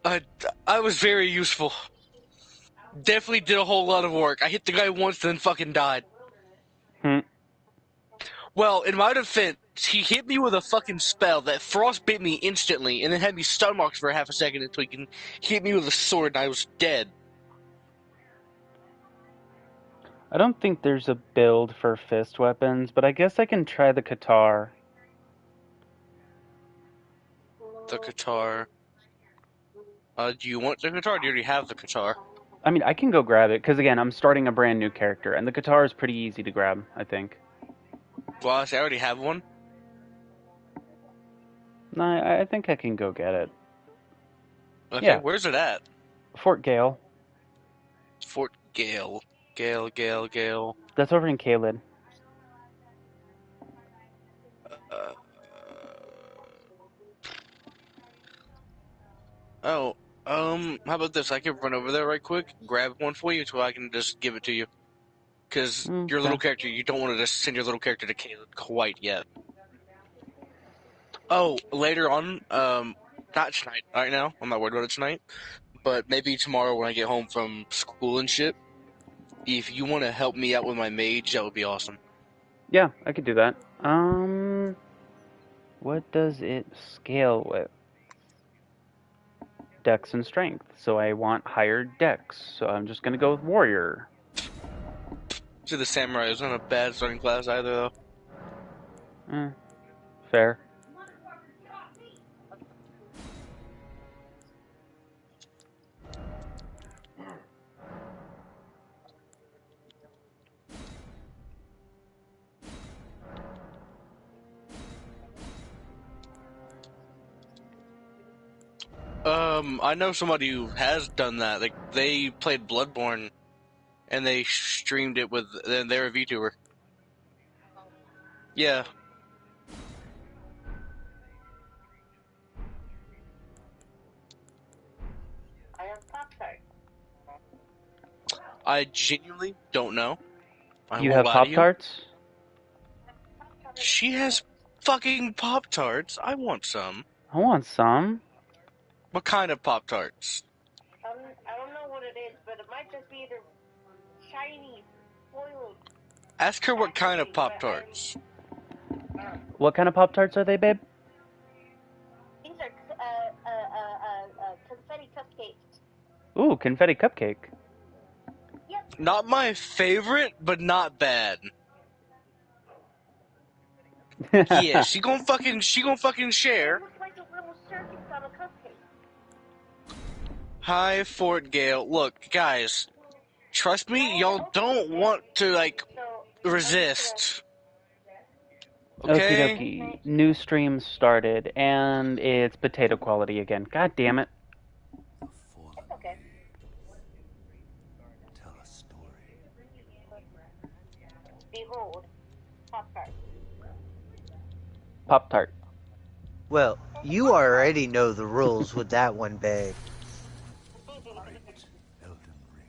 I, I was very useful. Definitely did a whole lot of work. I hit the guy once, then fucking died. Hmm. Well, in my defense, he hit me with a fucking spell that frostbit me instantly, and then had me stun locked for half a second until he can hit me with a sword, and I was dead. I don't think there's a build for fist weapons, but I guess I can try the Qatar. The guitar. Do you want the guitar? Do you already have the guitar? I mean, I can go grab it, because again, I'm starting a brand new character, and the Qatar is pretty easy to grab, I think. Well, honestly, I already have one. No, I think I can go get it. Okay, Yeah, where's it at? Fort Gale. Fort Gale. Gale. That's over in Caelid. Uh, oh, how about this? I can run over there right quick, grab one for you, so I can just give it to you. Because your Okay. little character, you don't want to just send your little character to Caleb quite yet. Oh, later on, not tonight, right now. I'm not worried about it tonight. But maybe tomorrow when I get home from school and shit, if you want to help me out with my mage, that would be awesome. Yeah, I could do that. What does it scale with? Dex and strength. So I want higher dex. So I'm just gonna go with warrior. So the samurai isn't a bad starting class either, though. Eh, fair. I know somebody who has done that. Like they played Bloodborne and they streamed it with. Then they're a VTuber. Yeah, I genuinely don't know. I You won't have lie to Pop you. Tarts? She has fucking Pop Tarts. I want some. I want some. What kind of Pop Tarts? I don't know what it is, but it might just be either shiny, spoiled. Ask her what kind of Pop Tarts. What kind of Pop Tarts are they, babe? These are confetti cupcakes. Ooh, confetti cupcake. Yep. Not my favorite, but not bad. Yeah, she gonna fucking share. It looks like a little circus on a cupcake. Hi, Fort Gale. Look, guys, trust me, y'all don't want to, like, resist. Okie Okay? dokie. New stream started, and it's potato quality again. God damn it. It's okay. Tell a story. Behold, Pop Tart. Pop Tart. Well, you already know the rules with that one, babe. Elden Ring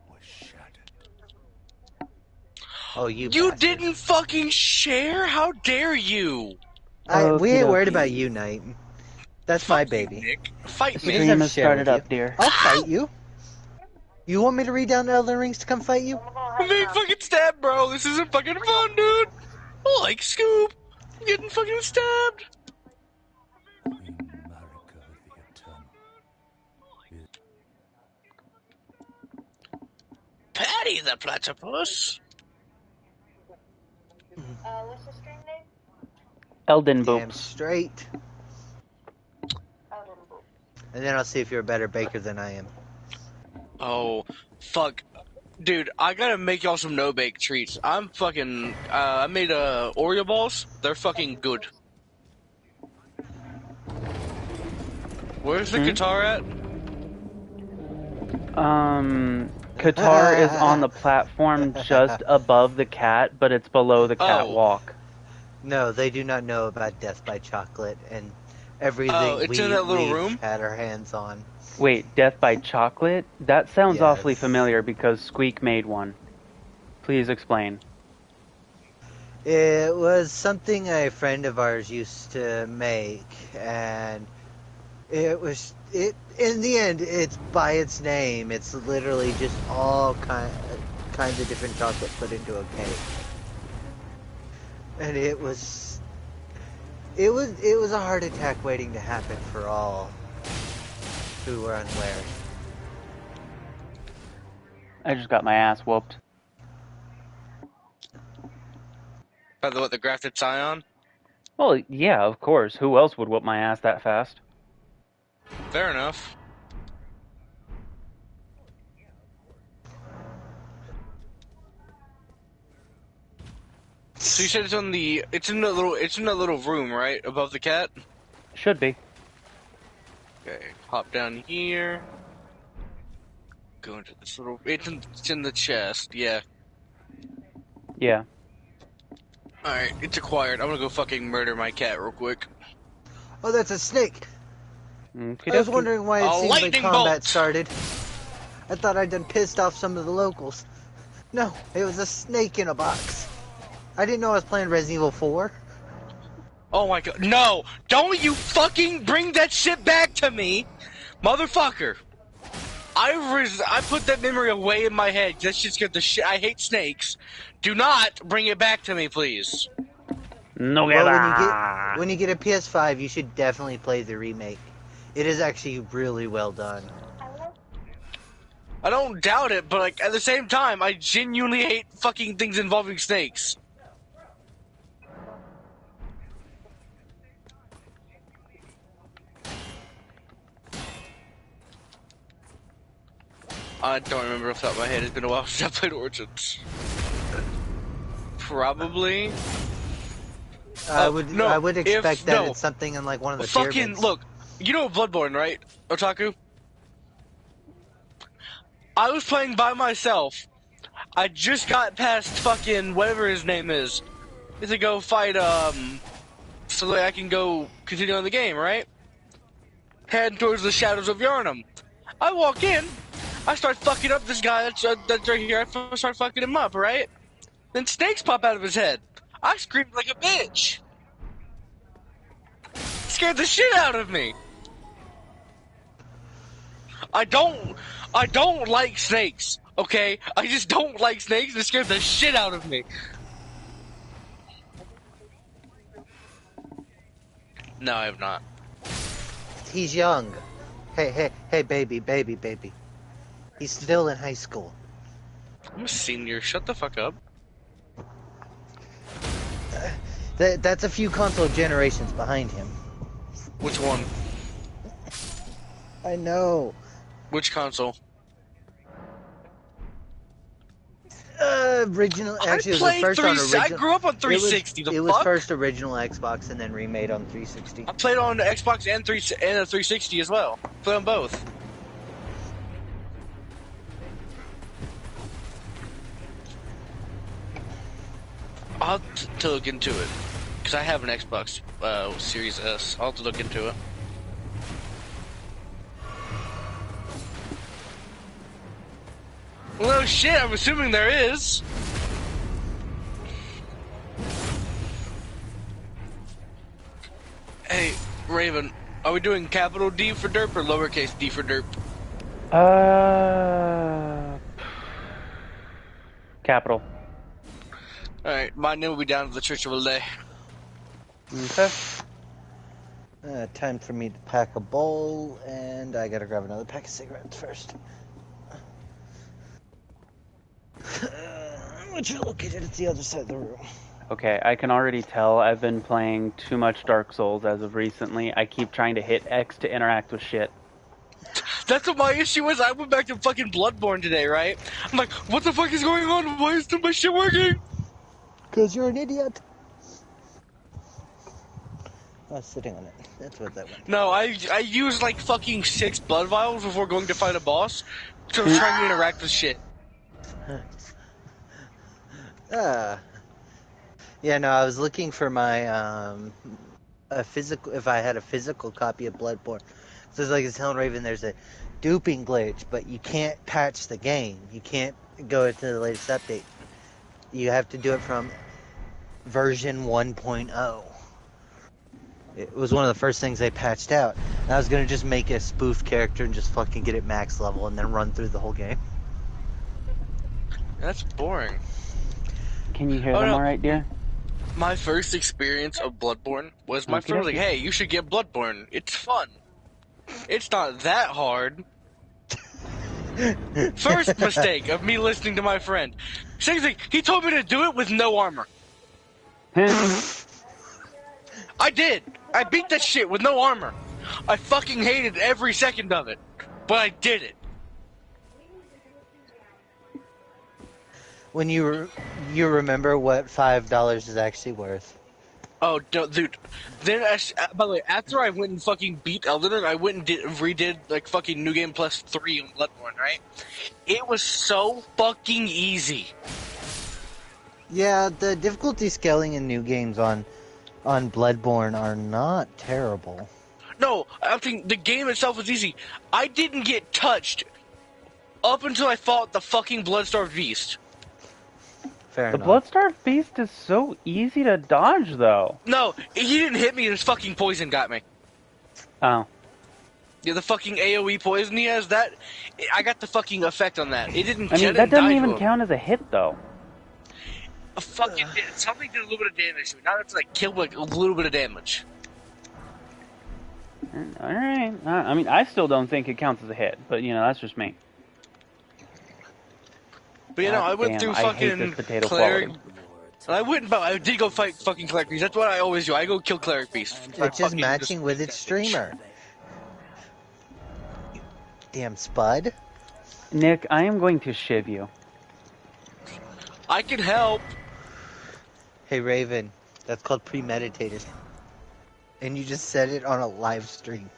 was shattered. Oh, you You bastard. didn't fucking share? How dare you? We ain't worried Okie about dokie. you, Knight. That's my Fuck you, baby. Nick. Fight She me. doesn't Stream have to has share started with you. up, dear. I'll fight you. You want me to read down the Elden Rings to come fight you? I'm being fucking stabbed, bro. This isn't fucking fun, dude. Oh, like Scoop. I'm getting fucking stabbed. Queen Marika the Eternal. Patty the platypus. What's the stream name? Elden Damn Boops. straight. Elden Boop. And then I'll see if you're a better baker than I am. Oh, fuck. Dude, I gotta make y'all some no-bake treats. I'm fucking, I made, Oreo balls. They're fucking good. Where's the guitar at? Qatar is on the platform just above the cat, but it's below the catwalk. No, they do not know about Death by Chocolate and everything It's in that little we've room? had our hands on. Wait, Death by Chocolate? That sounds awfully Yes. familiar because Squeak made one. Please explain. It was something a friend of ours used to make, and It was it. In the end, it's by its name. It's literally just all kinds of different chocolate put into a cake, and it was a heart attack waiting to happen for all who were unwary. I just got my ass whooped. By the what, the grafted scion? Well, yeah, of course. Who else would whoop my ass that fast? Fair enough. So you said it's in that little room, right? Above the cat? Should be. Okay, hop down here. Go into this little, it's in the chest, yeah. Yeah. Alright, it's acquired. I'm gonna go fucking murder my cat real quick. Oh, that's a snake. Okie I was dokie. wondering why it A seemed like lightning combat bolt! started. I thought I'd done pissed off some of the locals. No, it was a snake in a box. I didn't know I was playing Resident Evil 4. Oh my god, no! Don't you bring that shit back to me! Motherfucker! I put that memory away in my head. That shit scared the shit. I hate snakes. Do not bring it back to me, please. No Well, guerra. when you get a PS5, you should definitely play the remake. It is actually really well done. I don't doubt it, but like at the same time, I genuinely hate fucking things involving snakes. I don't remember off the top of my head. It's been a while since I played Origins. Probably. I would expect that no. it's something in like one of the Fucking pyramids. look. You know Bloodborne, right, Otaku? I was playing by myself. I just got past fucking whatever his name is. To go fight so that I can go continue on the game, right? Heading towards the shadows of Yarnum. I walk in. I start fucking up this guy that's right here. I start fucking him up, right? Then snakes pop out of his head. I screamed like a bitch. Scared the shit out of me. I don't like snakes, okay? I just don't like snakes. They scared the shit out of me. No, I have not. He's young. Hey, baby. He's still in high school. I'm a senior. Shut the fuck up. That's a few console generations behind him. Which one? I know. Which console? Original. Actually, it was the first on original. I grew up on 360. It was first original Xbox and then remade on 360. I played on the Xbox and the 360 as well. Played on both. I'll have to look into it. Because I have an Xbox Series S. I'll have to look into it. Well, no shit, I'm assuming there is. Hey, Raven, are we doing capital D for derp or lowercase d for derp? Capital. Alright, my name will be down to the Church of LA. Okay. Time for me to pack a bowl, and I gotta grab another pack of cigarettes first. Which are located at the other side of the room. Okay, I can already tell I've been playing too much Dark Souls as of recently. I keep trying to hit X to interact with shit. That's what my issue is. I went back to fucking Bloodborne today, right? I'm like, what the fuck is going on? Why isn't my shit working? Because you're an idiot. I was sitting on it. That's what that went. No, I used like fucking 6 blood vials before going to fight a boss. So I was trying to interact with shit. Yeah, no, I was looking for my a physical. If I had a physical copy of Bloodborne, so it's like it's telling Raven there's a duping glitch, but you can't patch the game. You can't go into the latest update. You have to do it from version 1.0. It was one of the first things they patched out. And I was gonna just make a spoof character and just fucking get it max level and then run through the whole game. That's boring. Can you hear Oh, them no. all right, dear? My first experience of Bloodborne was my friend was like, Okey-dokey. "Hey, you should get Bloodborne. It's fun. It's not that hard." First mistake of me listening to my friend. Second thing, he told me to do it with no armor. I did. I beat that shit with no armor. I fucking hated every second of it, but I did it. When you remember what $5 is actually worth. Oh, dude. Then, by the way, after I went and fucking beat Elden Ring, I went and redid, like, fucking New Game Plus 3 on Bloodborne, right? It was so fucking easy. Yeah, the difficulty scaling in new games on Bloodborne are not terrible. No, I think the game itself was easy. I didn't get touched up until I fought the fucking Bloodstarved Beast. Fair The enough. Bloodstarved Beast is so easy to dodge, though. No, he didn't hit me, his fucking poison got me. Oh. Yeah, the fucking AoE poison he has, that... I got the fucking effect on that. It didn't I mean, get that and die doesn't to even him. count as a hit, though. Something did a little bit of damage to me. Now that's like kill like a little bit of damage. Alright. I mean, I still don't think it counts as a hit, but, you know, that's just me. But you know, I went Damn, through I hate fucking this potato cleric. quality. I did go fight fucking cleric beast. That's what I always do. I go kill cleric beast. It's just matching with its streamer. Damn spud. Nick, I am going to shiv you. I can help. Hey Raven, that's called premeditated. And you just said it on a live stream.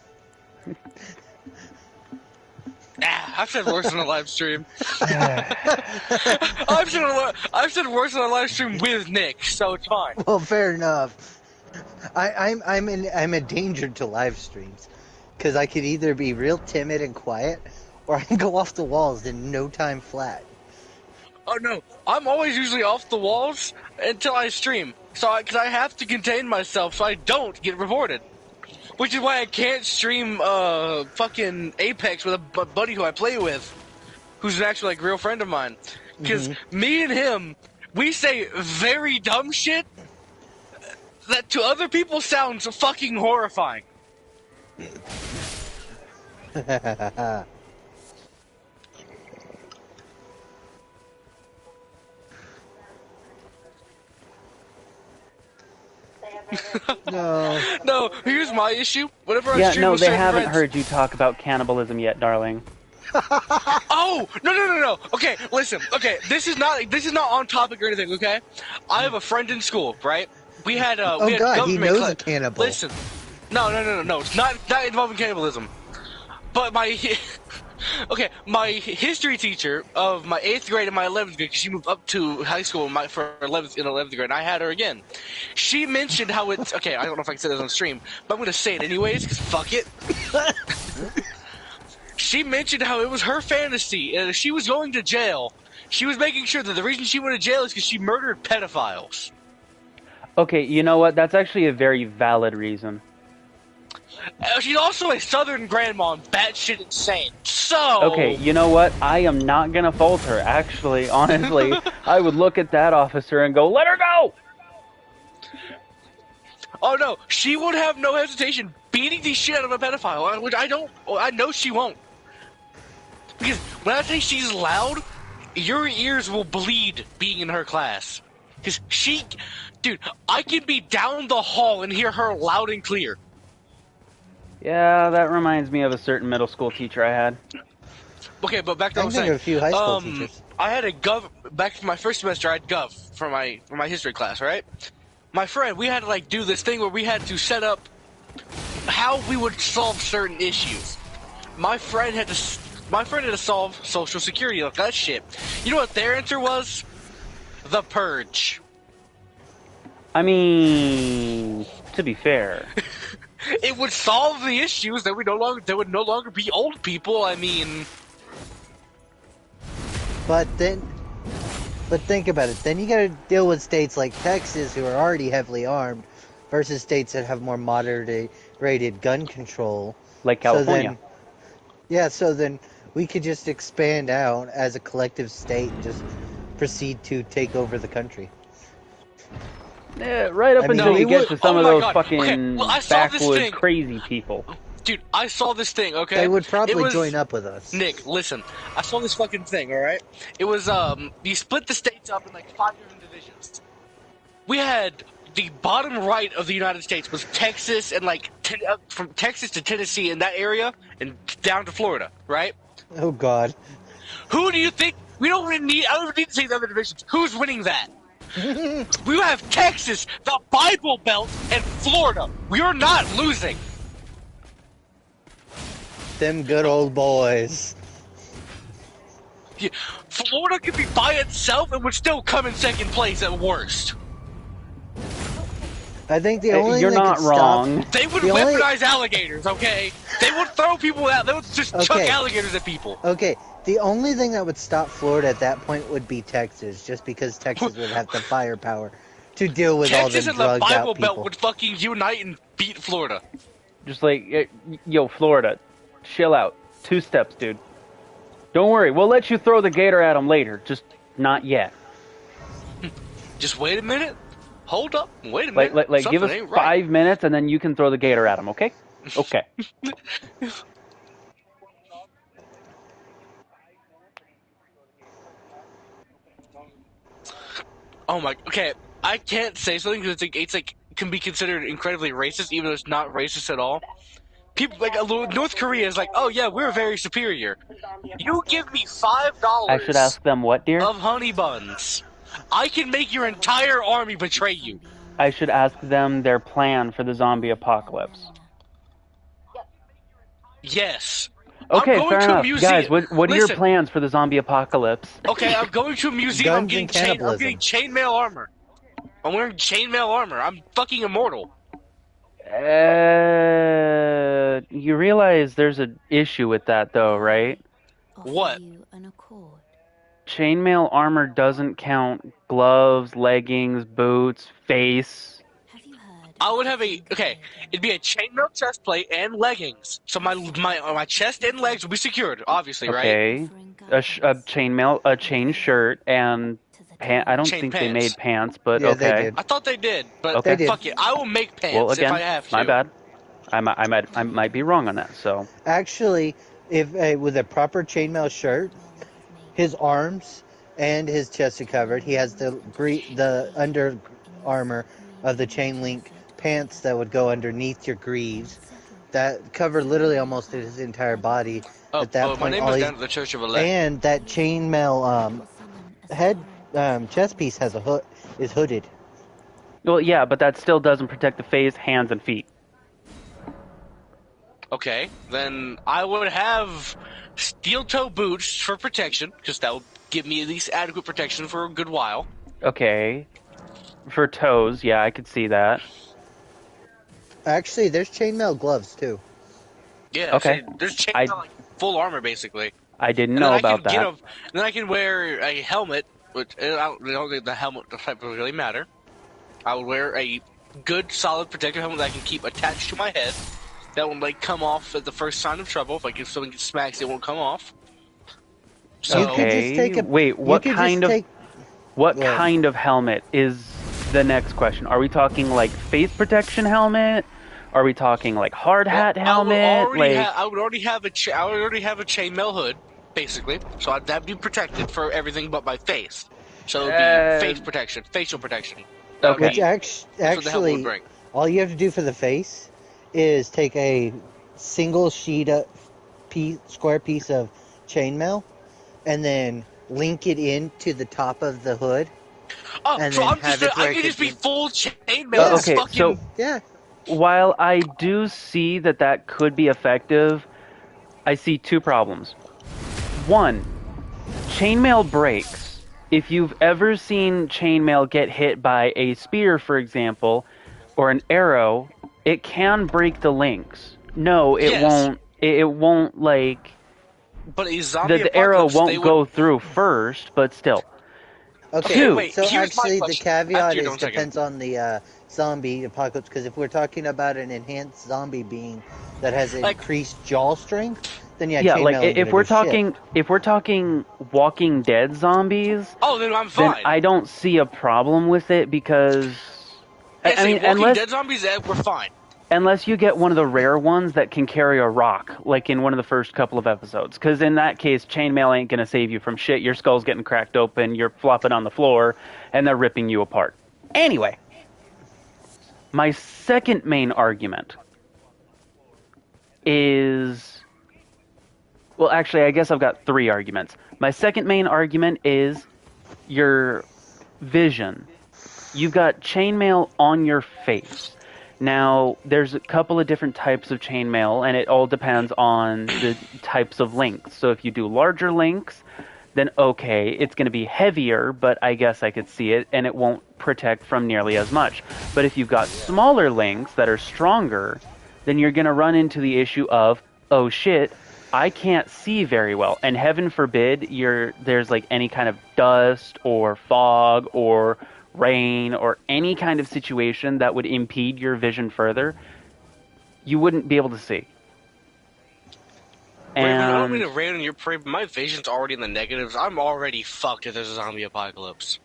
I've said worse on a live stream. I've said worse on a live stream with Nick, so it's fine. Well, fair enough. I'm a danger to live streams because I could either be real timid and quiet, or I can go off the walls in no time flat. Oh no, I'm always usually off the walls until I stream. Because I have to contain myself so I don't get reported. Which is why I can't stream fucking Apex with a buddy who I play with, who's an actual like real friend of mine. Because me and him, we say very dumb shit that to other people sounds fucking horrifying. No. No, here's my issue. Whenever I Yeah, stream no, with they certain haven't friends, heard you talk about cannibalism yet, darling. Oh no! Okay, listen. Okay, this is not on topic or anything. Okay, I have a friend in school, right? We had Oh we had God, he government knows cla- a cannibal. Listen, no. It's not involving cannibalism. But my my history teacher of my 8th grade and my 11th grade, 'cause she moved up to high school for 11th grade, and I had her again. She mentioned how it's okay. I don't know if I can say this on stream, but I'm gonna say it anyways, because fuck it. She mentioned how it was her fantasy, and if she was going to jail, she was making sure that the reason she went to jail is because she murdered pedophiles. Okay, you know what? That's actually a very valid reason. She's also a southern grandma and batshit insane. So... Okay, you know what? I am not gonna fault her. Actually, honestly, I would look at that officer and go, "Let her go!" Oh no, she would have no hesitation beating the shit out of a pedophile, which I know she won't. Because when I say she's loud, your ears will bleed being in her class. Because dude, I can be down the hall and hear her loud and clear. Yeah, that reminds me of a certain middle school teacher I had. Okay, but back to I what can I'm think saying. of a few high school teachers. I had a back to my first semester, I had gov for my history class, right? My friend, we had to like do this thing where we had to set up how we would solve certain issues. My friend had to solve Social Security, like that shit. You know what their answer was? The Purge. I mean, to be fair. It would solve the issues that there would no longer be old people. I mean, But think about it. Then you got to deal with states like Texas, who are already heavily armed, versus states that have more moderated gun control. Like California. So then we could just expand out as a collective state and just proceed to take over the country. Yeah, right up I mean, until we you get would- to some Oh of my those God. fucking Okay, well, I saw this backwoods thing. crazy people. Dude, I saw this thing, okay? They would It probably was- join up with us. Nick, listen. I saw this fucking thing, alright? It was, you split the states up in like 5 different divisions. We had the bottom right of the United States was Texas and like, from Texas to Tennessee in that area and down to Florida, right? Oh God. Who do you think? I don't even need to say the other divisions. Who's winning that? We have Texas, the Bible Belt, and Florida. We are not losing. Them good old boys. Yeah, Florida could be by itself and would still come in second place at worst. I think the only You're thing that not could wrong. They would The only- weaponize alligators, okay? They would throw people out. They would just chuck Okay. alligators at people. Okay, the only thing that would stop Florida at that point would be Texas, just because Texas would have the firepower to deal with all Texas the and the drugged Bible out Belt people. would fucking unite and beat Florida. Just like, yo, Florida, chill out. 2 steps, dude. Don't worry, we'll let you throw the gator at them later. Just not yet. Just wait a minute. Hold up. Wait a minute. Like give us Something ain't right. 5 minutes and then you can throw the gator at them, okay? Okay. Oh my. Okay, I can't say something because it's like can be considered incredibly racist, even though it's not racist at all. People like North Korea is like, oh yeah, we're very superior. You give me $5 I should ask them what, dear? of honey buns, I can make your entire army betray you. I should ask them their plan for the zombie apocalypse. Yes. Okay, I'm going fair to a enough. museum. Guys, what are your Listen. plans for the zombie apocalypse? Okay, I'm going to a museum. I'm Guns getting and I'm getting cannibalism. chainmail armor. I'm wearing chainmail armor. I'm fucking immortal. You realize there's an issue with that, though, right? What? Chainmail armor doesn't count gloves, leggings, boots, face. I would have it'd be a chainmail chest plate and leggings. So my chest and legs would be secured, obviously, right? Okay, a chain shirt, and I don't Chain think they pants. made pants, but Yeah, they okay. did. I thought they did, but Okay. They did. fuck it. I will make pants Well, again, if I have to. my bad. I might be wrong on that. So Actually, if with a proper chainmail shirt, his arms and his chest are covered. He has the under armor of the chain link pants that would go underneath your greaves that cover literally almost his entire body. Oh, At that my point, name all is he's- down at the Church of Elect. and that chainmail head chest piece has is hooded. well, yeah, but that still doesn't protect the face, hands, and feet. Okay, then I would have steel toe boots for protection, because that would give me at least adequate protection for a good while. Okay, for toes, yeah, I could see that. Actually, there's chainmail gloves too. Yeah. Okay. See, there's I- chainmail like full armor basically. I didn't And know then about I can that. then I can wear a helmet, which I don't think the helmet type would really matter. I would wear a good, solid protective helmet that I can keep attached to my head. That won't like come off at the first sign of trouble. If someone gets smacks, it won't come off. So You could Okay. just take a. Wait, you what could kind just of take- what Go ahead. kind of helmet is the next question? Are we talking like face protection helmet? Are we talking like hard hat helmet? I would Like already have a chainmail hood, basically. So that'd be protected for everything but my face. So it'd be face protection, facial protection. That would Okay. Which be- that's what the helmet would actually, bring. all you have to do for the face is take a single square piece of chainmail, and then link it into the top of the hood. Oh, and so then I'm have just it where I it can could just be be- full chainmail. Yeah. It's okay, fucking, so Yeah. while I do see that could be effective, I see 2 problems. One, chainmail breaks. If you've ever seen chainmail get hit by a spear, for example, or an arrow, it can break the links. No, it Yes. won't. It won't like but a zombie the arrow apocalypse, they won't would- go through first, but still. Okay, Two. wait, so here's my actually the question. caveat After you're is done second. depends on the zombie apocalypse, because if we're talking about an enhanced zombie being that has Like, increased jaw strength, then yeah, Yeah, like chainmail ain't gonna do shit. if we're talking Walking Dead zombies, oh, then I'm then fine. I don't see a problem with it because Yeah, I say mean Walking Dead zombies, we're fine. unless you get one of the rare ones that can carry a rock, like in one of the first couple of episodes, because in that case, chainmail ain't gonna save you from shit. Your skull's getting cracked open, you're flopping on the floor, and they're ripping you apart. Anyway, my second main argument is well, actually, I guess I've got three arguments. My second main argument is your vision. You've got chainmail on your face. Now, there's a couple of different types of chainmail, and it all depends on the types of links. So if you do larger links, then okay, it's going to be heavier, but I guess I could see it, and it won't protect from nearly as much. But if you've got smaller links that are stronger, then you're going to run into the issue of, oh shit, I can't see very well, and heaven forbid there's like any kind of dust or fog or rain or any kind of situation that would impede your vision further, you wouldn't be able to see. Raven, I don't mean And to rain on your parade, but my vision's already in the negatives. I'm already fucked if there's a zombie apocalypse.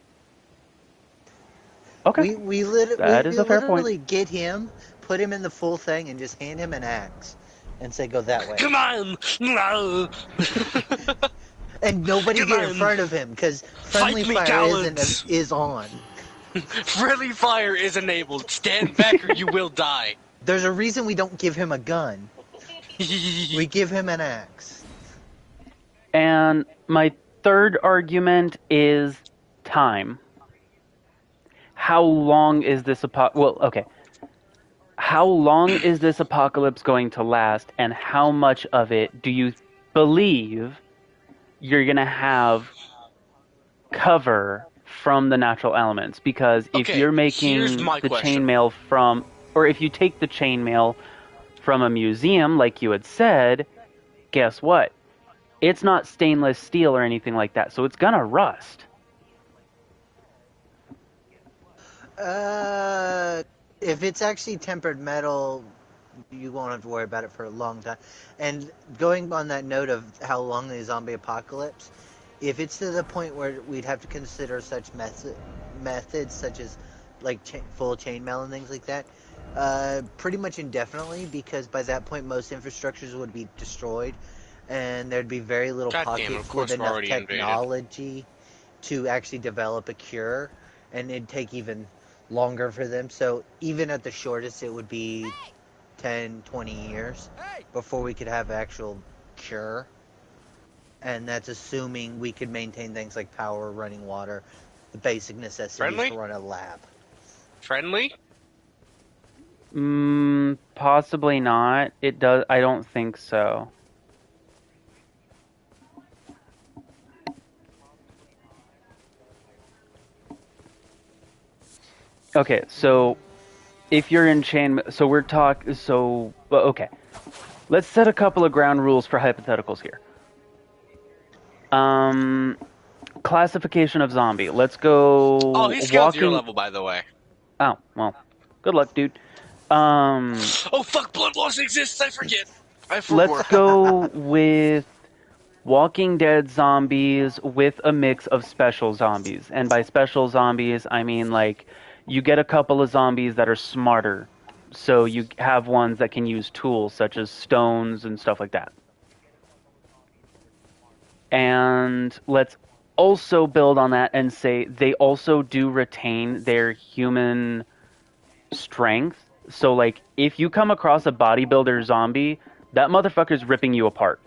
okay, We that is a fair point. literally get him, put him in the full thing, and just hand him an axe, and say go that way. Come on! No! And nobody Come get on. in front of him because friendly Fight me, fire cowards. is on. Friendly fire is enabled. Stand back or you will die. There's a reason we don't give him a gun. We give him an axe. And my third argument is time. How long is this How long is this apocalypse going to last, and how much of it do you believe you're going to have cover from the natural elements? Because if Okay, you're here's making my the question. chainmail from, or if you take the chainmail from a museum, like you had said, guess what? It's not stainless steel or anything like that, so it's gonna rust. If it's actually tempered metal, you won't have to worry about it for a long time. And going on that note of how long the zombie apocalypse, if it's to the point where we'd have to consider such methods such as like full chainmail and things like that, pretty much indefinitely, because by that point most infrastructures would be destroyed, and there'd be very little God damn, pockets of course with we're enough already invaded. technology to actually develop a cure, and it'd take even longer for them. So even at the shortest, it would be 10, 20 years before we could have actual cure. And that's assuming we could maintain things like power, running water, the basic necessities Friendly? to run a lab. Friendly? Possibly not. It does. I don't think so. Okay, so if you're in chain, so we're okay. Let's set a couple of ground rules for hypotheticals here. Classification of zombie. Let's go. Oh, he's scaled 0 level, by the way. Oh, well, good luck, dude. Oh, fuck, blood loss exists, I forget. I forgot. Let's go with Walking Dead zombies with a mix of special zombies. And by special zombies, I mean like you get a couple of zombies that are smarter. So you have ones that can use tools such as stones and stuff like that. And let's also build on that and say they also do retain their human strength. So like if you come across a bodybuilder zombie, that motherfucker's ripping you apart.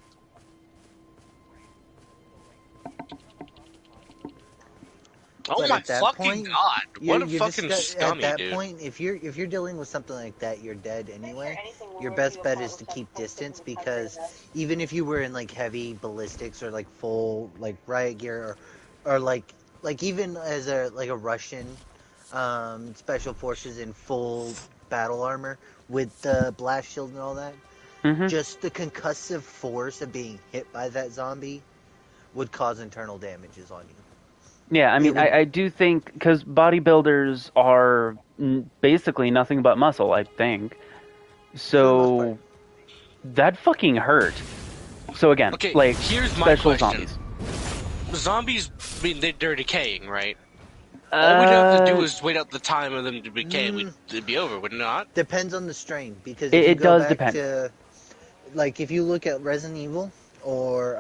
Oh But my at that fucking point, god! What a you're fucking just, scummy, at that dude. point, if you're dealing with something like that, you're dead anyway. Your best bet is to keep distance, because even if you were in like heavy ballistics or like full like riot gear, or like even as a Russian special forces in full battle armor with the blast shield and all that, just the concussive force of being hit by that zombie would cause internal damages on you. Yeah, I It mean, would- I do think because bodybuilders are basically nothing but muscle, I think. For the most part. So that fucking hurt. So again, Okay, like here's my special question. zombies. Zombies, I mean, they're decaying, right? All we'd have to do is wait out the time of them to decay. It'd be over, would it not? Depends on the strain, because if it, you it go does back depend. to, like, if you look at Resident Evil or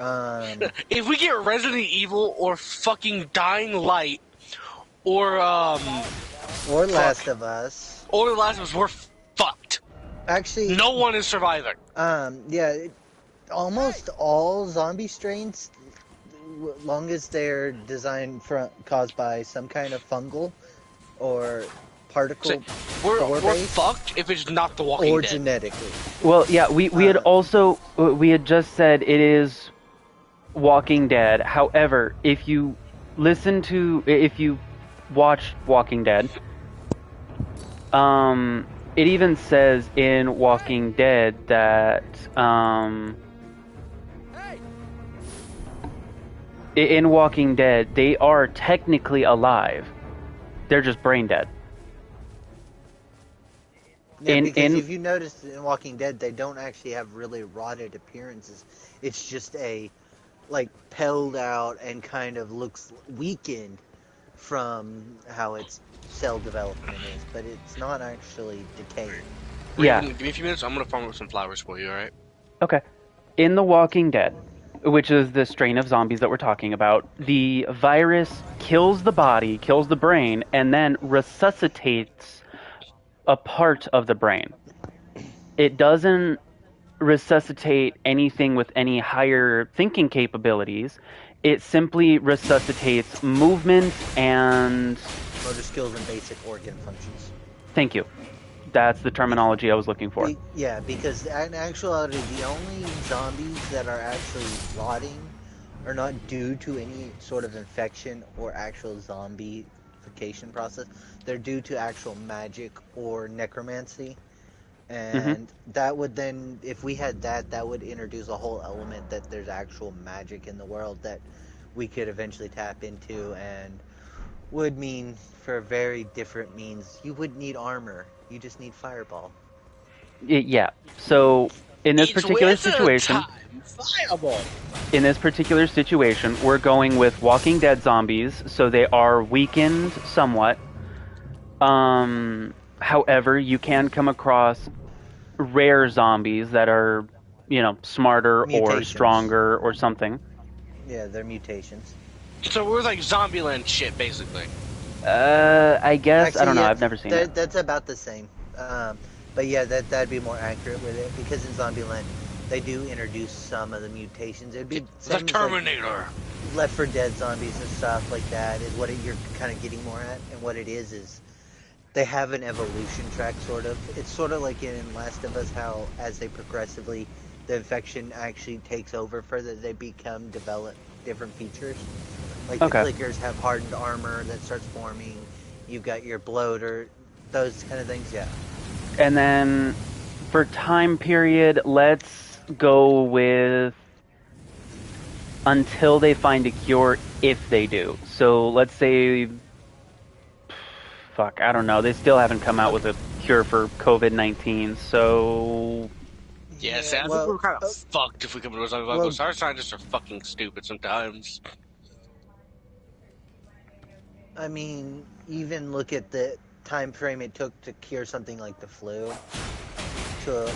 If we get Resident Evil or fucking Dying Light or Last of Us, or The Last of Us, we're fucked. actually, No one is surviving. yeah, almost all zombie strains, long as they're designed caused by some kind of fungal or particle We're base fucked if it's not The Walking or Dead. genetically. Well, yeah, we had also we had just said it is Walking Dead. However, if you watch Walking Dead, it even says in Walking Dead that in Walking Dead they are technically alive. They're just brain dead. Yeah, because if you notice in Walking Dead, they don't actually have really rotted appearances. It's just like pelled out and kind of looks weakened from how its cell development is, but it's not actually decaying. Yeah. Give me a few minutes. I'm gonna farm up some flowers for you. All right. Okay. In The Walking Dead, which is the strain of zombies that we're talking about, the virus kills the body, kills the brain, and then resuscitates a part of the brain. It doesn't resuscitate anything with any higher thinking capabilities. It simply resuscitates movement and... Motor skills and basic organ functions. Thank you. That's the terminology I was looking for. Yeah, because in actuality, the only zombies that are actually rotting are not due to any sort of infection or actual zombification process. They're due to actual magic or necromancy. And that would then, if we had that would introduce a whole element that there's actual magic in the world that we could eventually tap into, and would mean for very different means. You wouldn't need armor. You just need fireball. Yeah. So in this particular situation, Fireball. in this particular situation, we're going with Walking Dead zombies, so they are weakened somewhat. However, you can come across rare zombies that are, smarter or stronger or something. Yeah, they're mutations. So we're like Zombieland shit, basically. I guess. Actually, I don't know. yeah, I've never seen it. That's about the same. But yeah, that'd be more accurate with it, because in Zombieland, they do introduce some of the mutations. It'd be The Terminator. Like Left 4 Dead zombies and stuff like that is what you're kind of getting more at. And what it is they have an evolution track, sort of. It's sort of like in Last of Us, how as they progressively, the infection actually takes over further, they develop different features. Like the clickers have hardened armor that starts forming. You've got your bloater, those kind of things, yeah. And then for time period, let's go with until they find a cure, if they do. So let's say, I don't know. They still haven't come out with a cure for COVID-19, so... Yeah, see, I think we're kind of fucked if we come to a zombie apocalypse. Our scientists are fucking stupid sometimes. I mean, even look at the time frame it took to cure something like the flu. Took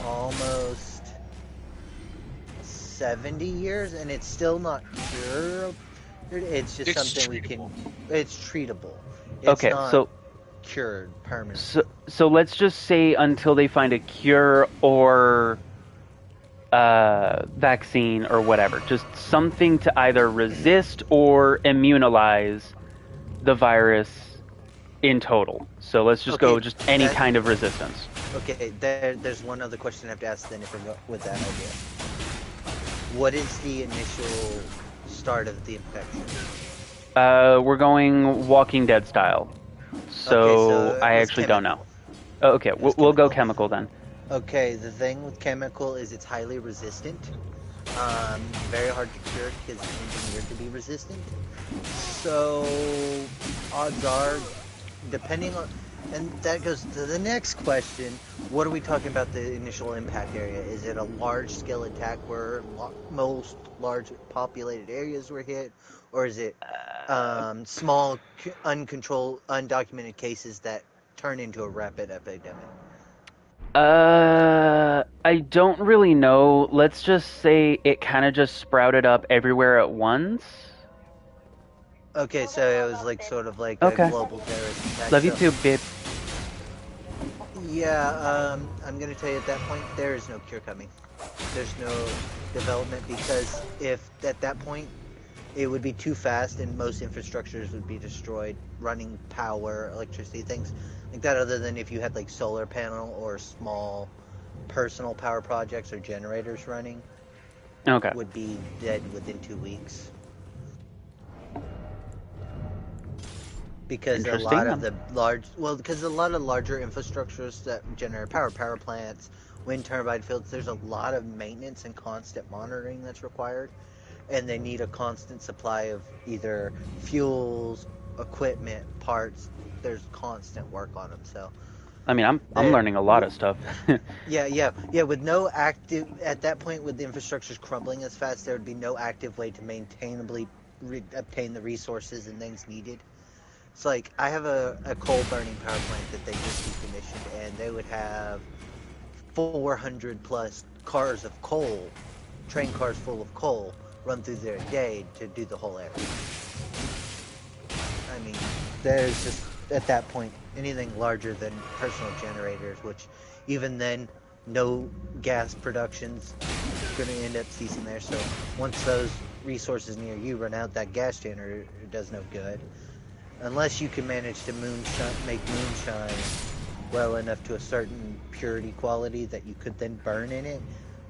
almost 70 years, and it's still not cured. It's just something treatable. It's treatable. It's not cured permanently. So let's just say until they find a cure or vaccine or whatever. Just something to either resist or immunize the virus in total. So let's just go just any kind of resistance. Okay, there's one other question I have to ask then if we're with that idea. What is the initial start of the infection? We're going Walking Dead style. So I actually don't know. Oh, okay, we'll go chemical then. Okay, the thing with chemical is it's highly resistant. Very hard to cure because it's engineered to be resistant. So, odds are, depending on, and that goes to the next question: what are we talking about? The initial impact area? Is it a large-scale attack where most large populated areas were hit, or is it small, uncontrolled, undocumented cases that turn into a rapid epidemic? I don't really know. Let's just say it kind of just sprouted up everywhere at once. Okay, so it was like sort of like a Okay. global terrorist attack. Love you So too, babe. yeah, I'm gonna tell you at that point there is no cure coming. There's no development because if at that point it would be too fast and most infrastructures would be destroyed, running power, electricity, things like that. Other than if you had like solar panel or small personal power projects or generators running, Okay. would be dead within 2 weeks. Because a Interesting lot of then. the because a lot of larger infrastructures that generate power plants, wind turbine fields, there's a lot of maintenance and constant monitoring that's required, and they need a constant supply of either fuels, equipment, parts. There's constant work on them, so I mean, I'm there. learning a lot of stuff. Yeah. With no active at that point, with the infrastructures crumbling as fast, there would be no active way to maintainably obtain the resources and things needed. It's like I have a coal burning power plant that they just decommissioned, and they would have 400 plus cars of coal, train cars full of coal, run through there a day to do the whole area. I mean, there's just at that point anything larger than personal generators, which even then, no gas production's going to end up ceasing there. So once those resources near you run out, that gas generator does no good. Unless you can manage to make moonshine well enough to a certain purity quality that you could then burn in it.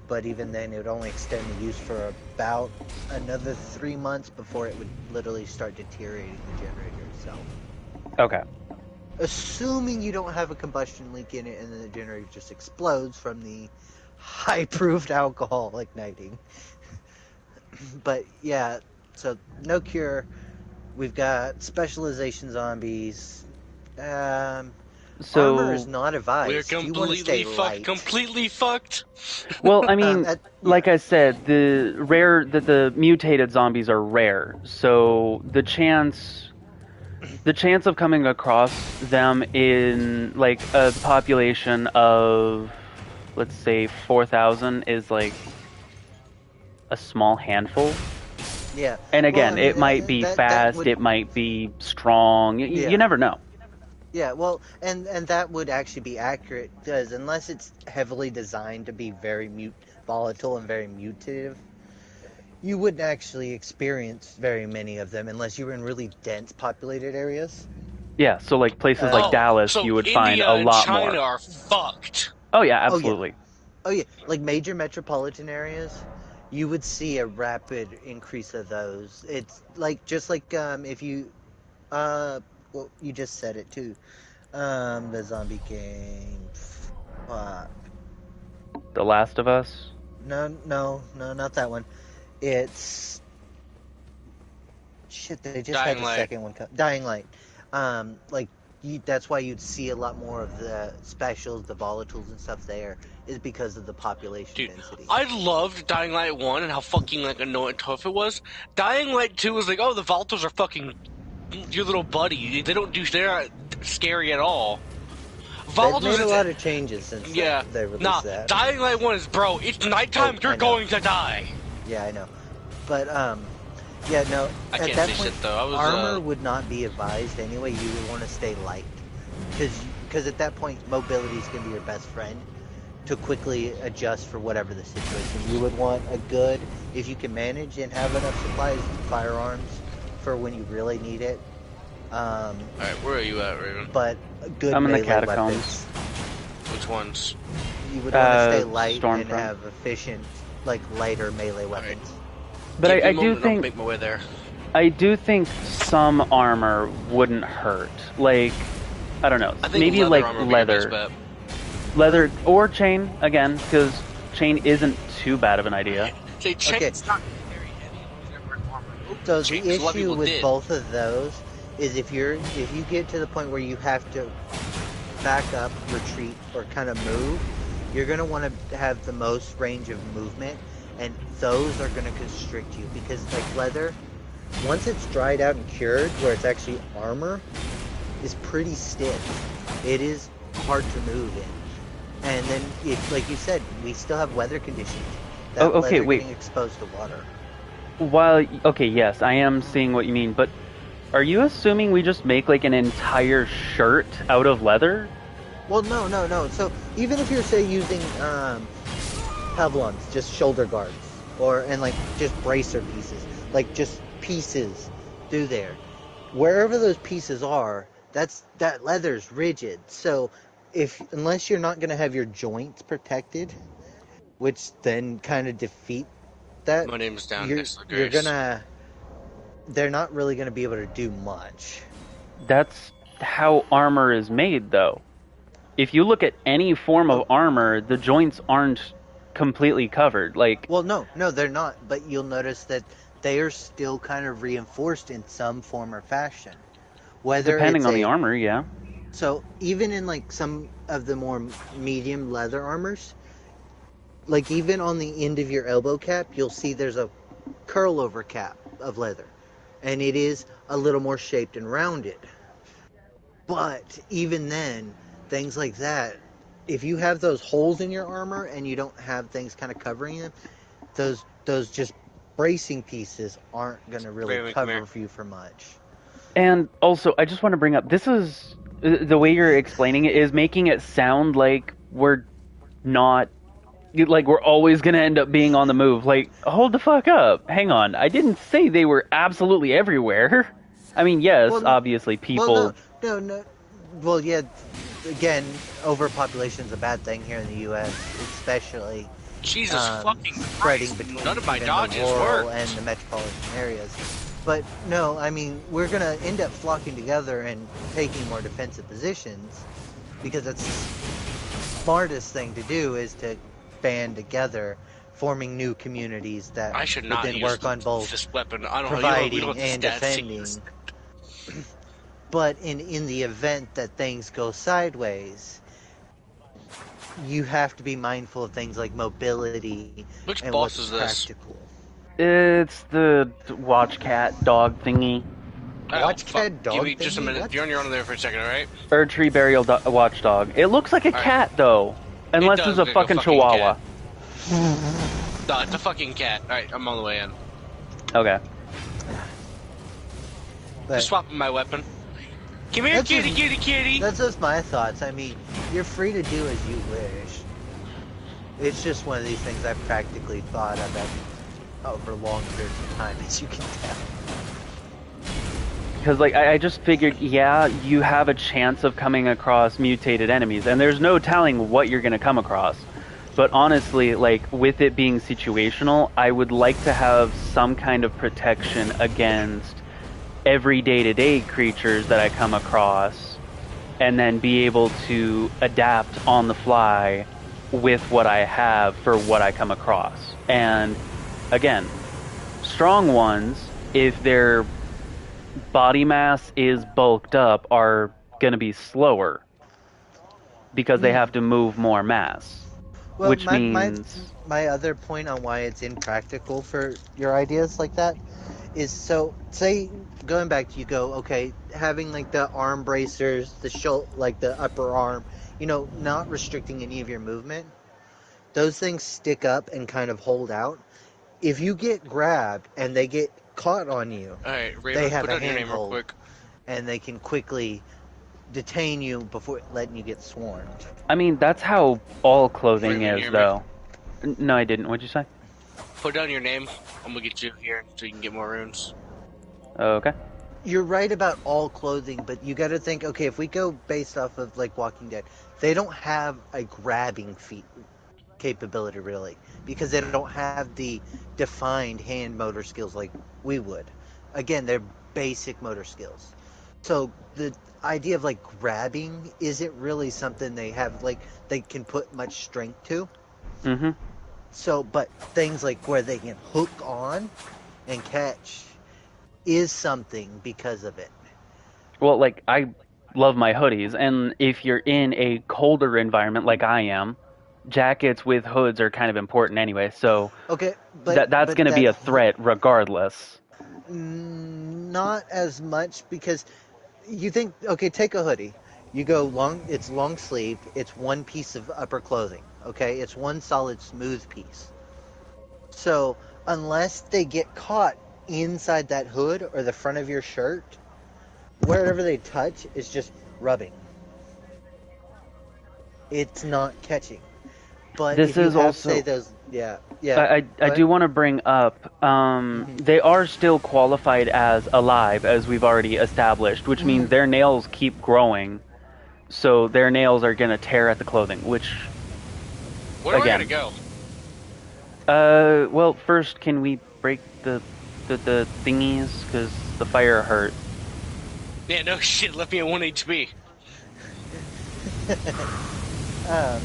But even then, it would only extend the use for about another 3 months before it would literally start deteriorating the generator itself. Okay. Assuming you don't have a combustion leak in it and then the generator just explodes from the high-proofed alcohol igniting. But yeah, so no cure. We've got specialization zombies. Armor is So, not advised. We're You want to stay completely light. completely fucked. well, I mean, Yeah. like I said, the mutated zombies are rare. So the chance of coming across them in like a population of, let's say, 4,000 is like a small handful. Yeah. And Well, again, I mean, it might be that fast, would, it might be strong. yeah. You never know. Yeah, well, and that would actually be accurate because unless it's heavily designed to be very volatile and very mutative, you wouldn't actually experience very many of them unless you were in really dense populated areas. Yeah, so like places like Oh, Dallas, so you would find India a and lot China more. are fucked. Oh yeah, Oh yeah, absolutely. like major metropolitan areas, you would see a rapid increase of those. It's like just like if you well, you just said it too. The zombie game. Fuck. The Last of Us. No, not that one. It's shit. They just had Dying the Light. second one. Dying Light. Like that's why you'd see a lot more of the specials, the volatiles and stuff there, is because of the population Dude, density. I loved Dying Light 1 and how fucking like annoying tough it was. Dying Light 2 was like, oh, the Voltos are fucking your little buddy. They're not scary at all. They've Voltos made a is lot of changes since yeah. they released Nah, that. Dying Light 1 is bro, it's nighttime, I you're know. going to die. Yeah, I know. But yeah, no. I At can't that say point, shit though. I was armor would not be advised anyway. You would want to stay light, because at that point, mobility is going to be your best friend to quickly adjust for whatever the situation. You would want a good, if you can manage and have enough supplies, firearms for when you really need it. Alright, where are you at, Raven? But good I'm in the melee catacombs. weapons. Which ones? You would want to stay light Stormfront. and have efficient, like lighter melee weapons. But Give me I a do moment, I'll think make my way there. I do think some armor wouldn't hurt. Like, I don't know, I think maybe like armor would be your best leather. bet. Leather or chain, again, because chain isn't too bad of an idea. Say chain's not very heavy. So Chain, the 'cause a lot of issue people with did. both of those is if you get to the point where you have to back up, retreat, or kind of move, you're going to want to have the most range of movement, and those are going to constrict you because like leather, once it's dried out and cured, where it's actually armor, is pretty stiff. It is hard to move in, and then like you said, we still have weather conditions. That Oh, okay, leather wait. getting exposed to water. Okay, yes, I am seeing what you mean, but are you assuming we just make like an entire shirt out of leather? Well, no. So even if you're say using pavlons, just shoulder guards, and like just bracer pieces, like just pieces through there, wherever those pieces are, that leather's rigid. So unless you're not gonna have your joints protected, which then kind of defeat that, My name is down, you're Hessler you're Grace. gonna they're not really gonna be able to do much. That's how armor is made, though. If you look at any form of armor, the joints aren't completely covered. Like, Well, no, they're not. But you'll notice that they are still kind of reinforced in some form or fashion. Whether depending it's on the armor, yeah. so even in like some of the more medium leather armors, like even on the end of your elbow cap, you'll see there's a curl over cap of leather, and it is a little more shaped and rounded. But even then, things like that, if you have those holes in your armor and you don't have things kind of covering them, those just bracing pieces aren't going to really Raven, come here. cover you for much. And also, I just want to bring up this is the way you're explaining it is making it sound like we're not like we're always going to end up being on the move. Like, hold the fuck up. Hang on. I didn't say they were absolutely everywhere. I mean, yes, Well, obviously people. well, no. Well, yeah. Again, overpopulation's a bad thing here in the U.S., especially Jesus fucking spreading Christ. between None of my even dodges the rural worked. and the metropolitan areas. But no, I mean, we're gonna end up flocking together and taking more defensive positions because that's the smartest thing to do is to band together, forming new communities that I should would not then use work on both this weapon. I don't know. We providing don't have and the stats to defending. use. But in the event that things go sideways, you have to be mindful of things like mobility Which and boss what's is this? practical. It's the watch cat dog thingy. Oh, Watch fuck. cat Give dog me just a thingy? minute. What? You're on your own there for a second, alright? Tree burial watchdog. It looks like a Alright. cat though, unless does it's a look like a fucking fucking chihuahua. No, it's a fucking cat. Alright, I'm on the way in. Okay. But Just swapping my weapon. Come here, That's kitty, just- kitty, kitty! that's just my thoughts. I mean, you're free to do as you wish. It's just one of these things I've practically thought about over long periods of time, as you can tell. Because like I just figured, yeah, you have a chance of coming across mutated enemies, and there's no telling what you're gonna come across. But honestly, like with it being situational, I would like to have some kind of protection against every day-to-day creatures that I come across, and then be able to adapt on the fly with what I have for what I come across. And again, strong ones, if their body mass is bulked up, are going to be slower because they have to move more mass, Well, which means my other point on why it's impractical for your ideas like that is so say going back to you go okay having like the arm bracers the shoulder like the upper arm not restricting any of your movement, those things stick up and kind of hold out. If you get grabbed and they get caught on you, Alright, they Raven, have put a down your name real handhold quick. and they can quickly detain you before letting you get swarmed. I mean that's how all clothing Raven, you is hear me? though. No, I didn't. What'd you say? Put down your name. I'm gonna get you here so you can get more runes. Okay. You're right about all clothing, but you got to think, okay, if we go based off of like Walking Dead, they don't have a grabbing feat capability really because they don't have the defined hand motor skills like we would. Again, they're basic motor skills. So the idea of like grabbing isn't really something they have like they can put much strength to. Mm-hmm. So, but things like where they can hook on and catch is something because of it. Well, like I love my hoodies, and if you're in a colder environment like I am, jackets with hoods are kind of important anyway. So Okay, that's but going to be that a threat regardless. not as much because you think okay, take a hoodie. You go long, it's long sleeve, it's one piece of upper clothing, okay? It's one solid smooth piece. So, unless they get caught inside that hood or the front of your shirt, wherever they touch is just rubbing. It's not catching. But This if you is have, say, also those, yeah, I, yeah, I, go I ahead. do want to bring up, they are still qualified as alive, as we've already established, which means their nails keep growing, so their nails are going to tear at the clothing, which, Where do I gotta again, go? well, first, can we break the thingies? Because the fire hurt. Yeah, no shit, left me at 1 HP. Um,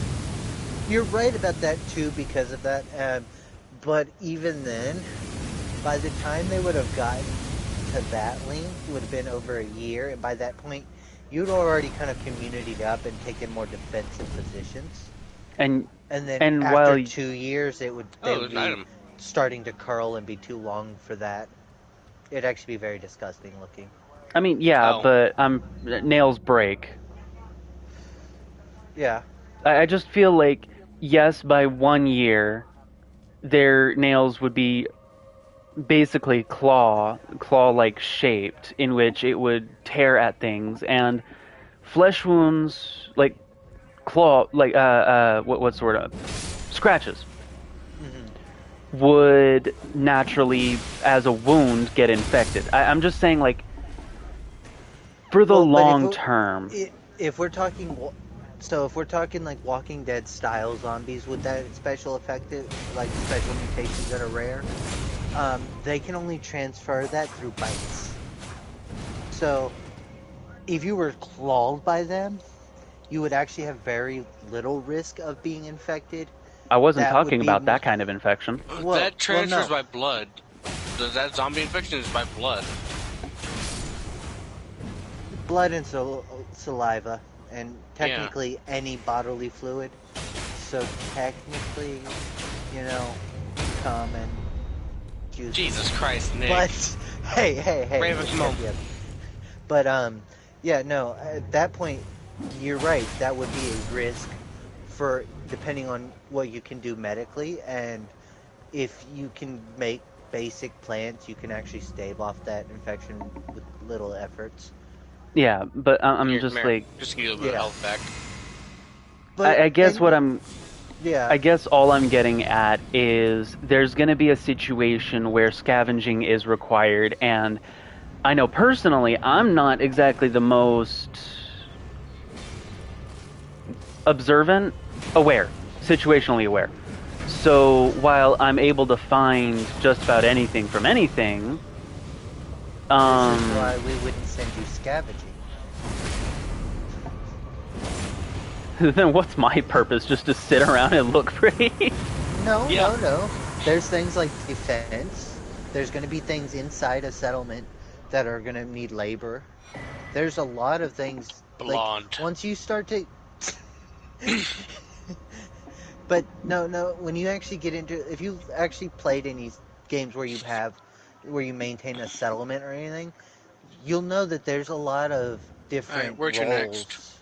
you're right about that too because of that. But even then, by the time they would have gotten to that length, it would have been over a year, and by that point, you'd already kind of communityed up and taken more defensive positions. And, And then and after while, 2 years, they Oh, would there's an be item. starting to curl and be too long for that. It'd actually be very disgusting looking. I mean, yeah, Oh. but nails break. Yeah. I just feel like, yes, by 1 year, their nails would be basically claw-like shaped, in which it would tear at things, and flesh wounds, like what sort of scratches, Hmm. would naturally, as a wound, get infected. I'm just saying, like, for the Well, but long term. if we're talking, so if we're talking like Walking Dead style zombies with that special effective, like special mutations that are rare, they can only transfer that through bites. So if you were clawed by them, you would actually have very little risk of being infected. I wasn't That would talking be about that kind of infection. That well, transfers no. by blood. That zombie infection is by blood. Blood and saliva, and Yeah. technically any bodily fluid. So technically, you know, cum and juice. Jesus Christ, Nick. But hey, Raven, come home. yeah. But yeah, no. At that point, you're right. That would be a risk for depending on what you can do medically, and if you can make basic plants, you can actually stave off that infection with little efforts. Yeah, but I'm Here, come just here. like, Just to get a little bit of Yeah. health back. But I guess what yeah. I guess all I'm getting at is there's going to be a situation where scavenging is required, and I know personally I'm not exactly the most observant, aware, situationally aware. So while I'm able to find just about anything from anything, This is why we wouldn't send you scavenging. then what's my purpose? Just to sit around and look pretty? No, Yeah. no. There's things like defense. There's going to be things inside a settlement that are going to need labor. There's a lot of things. Blonde. Like, once you start to. But no. When you actually get into, if you've actually played any games where you maintain a settlement or anything, you'll know that there's a lot of different Alright, where'd you next? roles,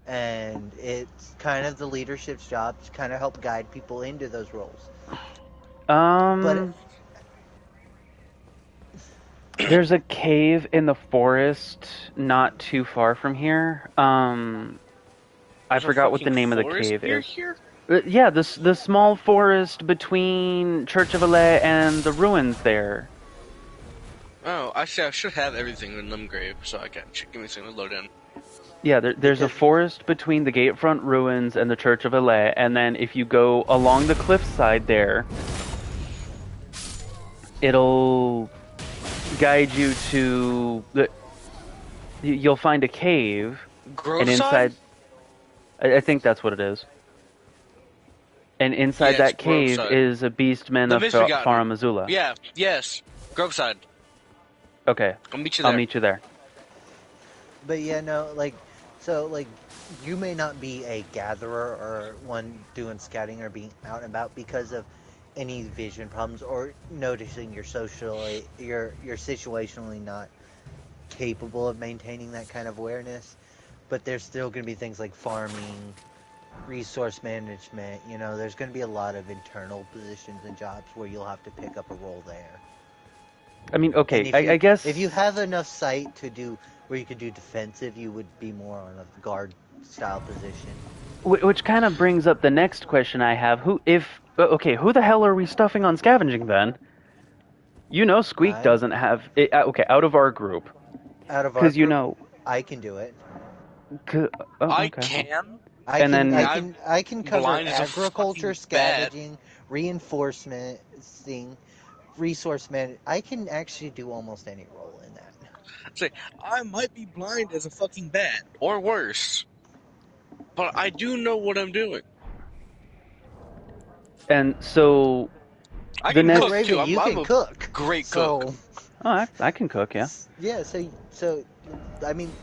and it's kind of the leadership's job to kind of help guide people into those roles. But There's a cave in the forest not too far from here. I There's a forgot what the fucking name of the forest cave near is. here? Yeah, the small forest between Church of Alais and the ruins there. Oh, actually, I should have everything in Limgrave, so I can give me a second to load in. Yeah, there's a Because- forest between the Gatefront ruins and the Church of Alais, and then if you go along the cliffside there, it'll guide you to You'll find a cave, and Grove side? inside, I think that's what it is. And inside Yes, that Grove cave side. is a beastman The of Misbegotten. Faramazula. Yeah, yes. Grove side. Okay, I'll meet you I'll there. meet you there. But yeah, no, like, so like, you may not be a gatherer or one doing scouting or being out and about because of any vision problems or noticing you're situationally not capable of maintaining that kind of awareness. But there's still going to be things like farming, resource management. You know, there's going to be a lot of internal positions and jobs where you'll have to pick up a role there. I mean, And okay, I if you guess have enough sight to do where you could do defensive, you would be more on a guard style position. which kind of brings up the next question I have. Okay, who the hell are we stuffing on scavenging then? You know, Squeak I'm doesn't have it. Okay, out of our group, out of our because you group. know, I can do it. oh, I okay, can. and then I can cover Blind as a agriculture, fucking bat. scavenging, reinforcement, resource man. I can actually do almost any role in that. Say, I might be blind as a fucking bat, or worse, but I do know what I'm doing. and so I the can Well, cook next. too. Raven, you I'm can a cook, great cook. so Oh, I can cook, yeah. yeah. So I mean,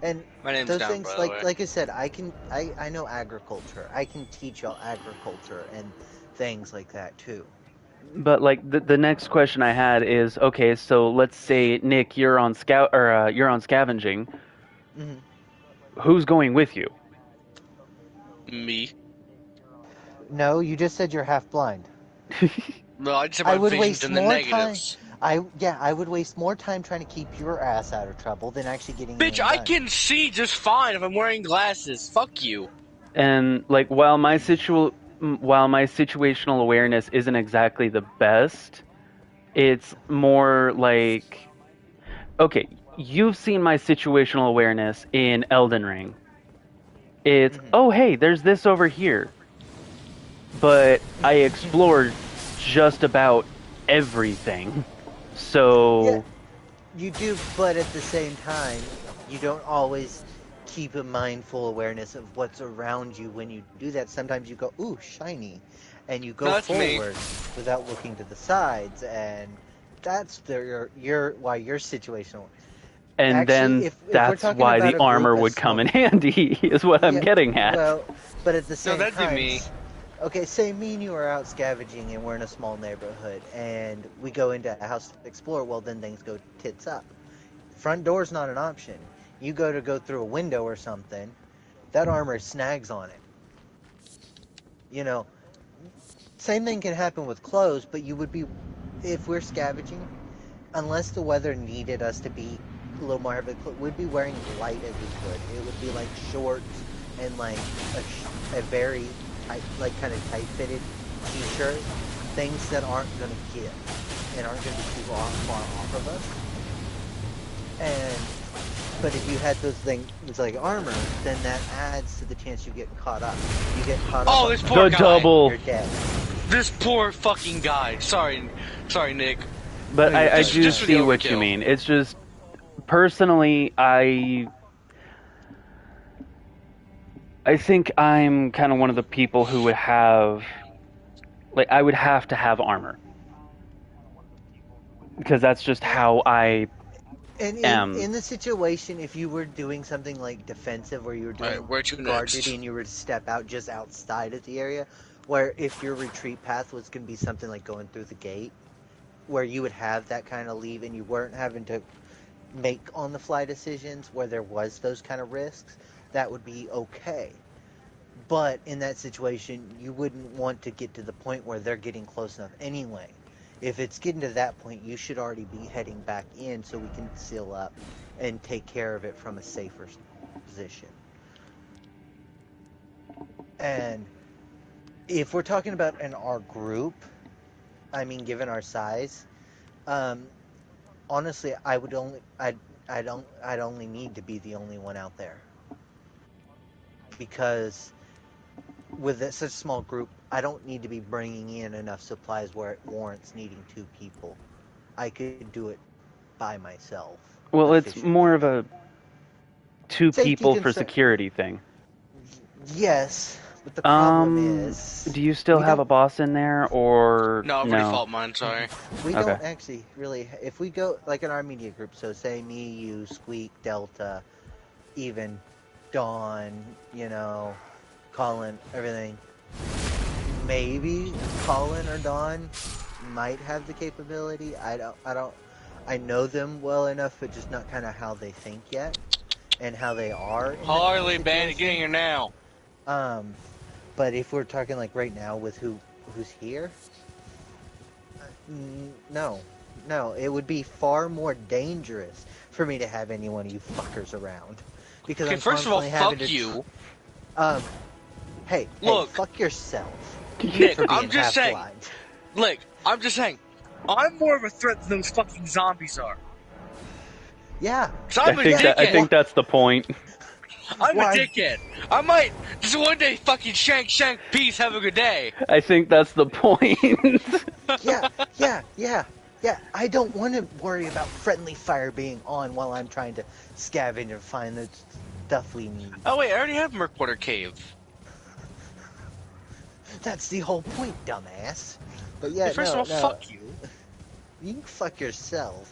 and My name's those down, by things the way. like I said, I know agriculture. I can teach y'all agriculture and things like that too. But like the next question I had is okay. So let's say Nick, you're on scout or you're on scavenging. Hmm. Who's going with you? Me. No, you just said you're half blind. No, I just have I my would visions waste in the more time. negatives. I would waste more time trying to keep your ass out of trouble than actually getting Bitch, anything I done. can see just fine if I'm wearing glasses. Fuck you. And like while my situational awareness isn't exactly the best, it's more like okay, you've seen my situational awareness in Elden Ring. It's Hmm. oh hey, there's this over here. But I explored just about everything. Yeah, So you do, but at the same time, you don't always keep a mindful awareness of what's around you when you do that. Sometimes you go, ooh, shiny, and you No, go that's me. forward without looking to the sides, and that's your why your situational. and Actually, then if we're that's talking why about the a group armor as would come small, in handy is what I'm yeah, getting at. well, but at the No, same that'd be time, me. okay, say me and you are out scavenging and we're in a small neighborhood and we go into a house to explore, well, then things go tits up. Front door's not an option. You go through a window or something, that armor snags on it. You know, same thing can happen with clothes, but you would be, if we're scavenging, unless the weather needed us to be a little more heavy, we'd be wearing light as we could. It would be like shorts and like a very tight, like kind of tight fitted t-shirt, things that aren't going to get and aren't going to be too far off of us. And but if you had those things like armor, then that adds to the chance you get caught up. You get caught up Oh, on this something, poor The guy. double. you're dead. This poor fucking guy. Sorry, Nick. But No, you're I fine. do Just for the see what you overkill. mean. It's just personally I think I'm kind of one of the people who would have like I would have to have armor because that's just how I And am. in the situation, if you were doing something like defensive, where you were Alright, doing where to guard next? duty and you were to step out just outside of the area, where if your retreat path was going to be something like going through the gate, where you would have that kind of leave and you weren't having to make on the fly decisions, where there was those kind of risks, that would be okay. But in that situation, you wouldn't want to get to the point where they're getting close enough anyway. If it's getting to that point, you should already be heading back in so we can seal up and take care of it from a safer position. And if we're talking about in our group, I mean, given our size, um, honestly, I'd only need to be the only one out there because with such a small group, I don't need to be bringing in enough supplies where it warrants needing two people. I could do it by myself Well, it's more efficiently of enough. two Safety people for concern- security thing. Yes, but the problem Do you still we have don't- a boss in there, or No, I've already fought mine. Sorry. we Okay. don't actually really. If we go like in our media group, so say me, you, Squeak, Delta, even Dawn, you know, Colin, everything. Maybe Colin or Dawn might have the capability. I don't. I know them well enough, but just not kind of how they think yet, and how they are. In that kind of Harley Bandit, situation. get in here now. But if we're talking like right now with who's here, no, it would be far more dangerous for me to have any one of you fuckers around, because Okay, I'm first of all, constantly having fuck to. you. Hey, Look. fuck yourself. Nick, For being I'm just saying. half-blind. Look, I'm just saying. I'm more of a threat than those fucking zombies are. Yeah. 'Cause I'm a dickhead. I think that's the point. I'm Why? a dickhead. I might just one day fucking shank, peace, have a good day. I think that's the point. Yeah. I don't want to worry about friendly fire being on while I'm trying to scavenge and find the stuff we need. Oh wait, I already have Murkwater Cave. That's the whole point, dumbass. But yeah, First no, of all, no. fuck you. You can fuck yourself.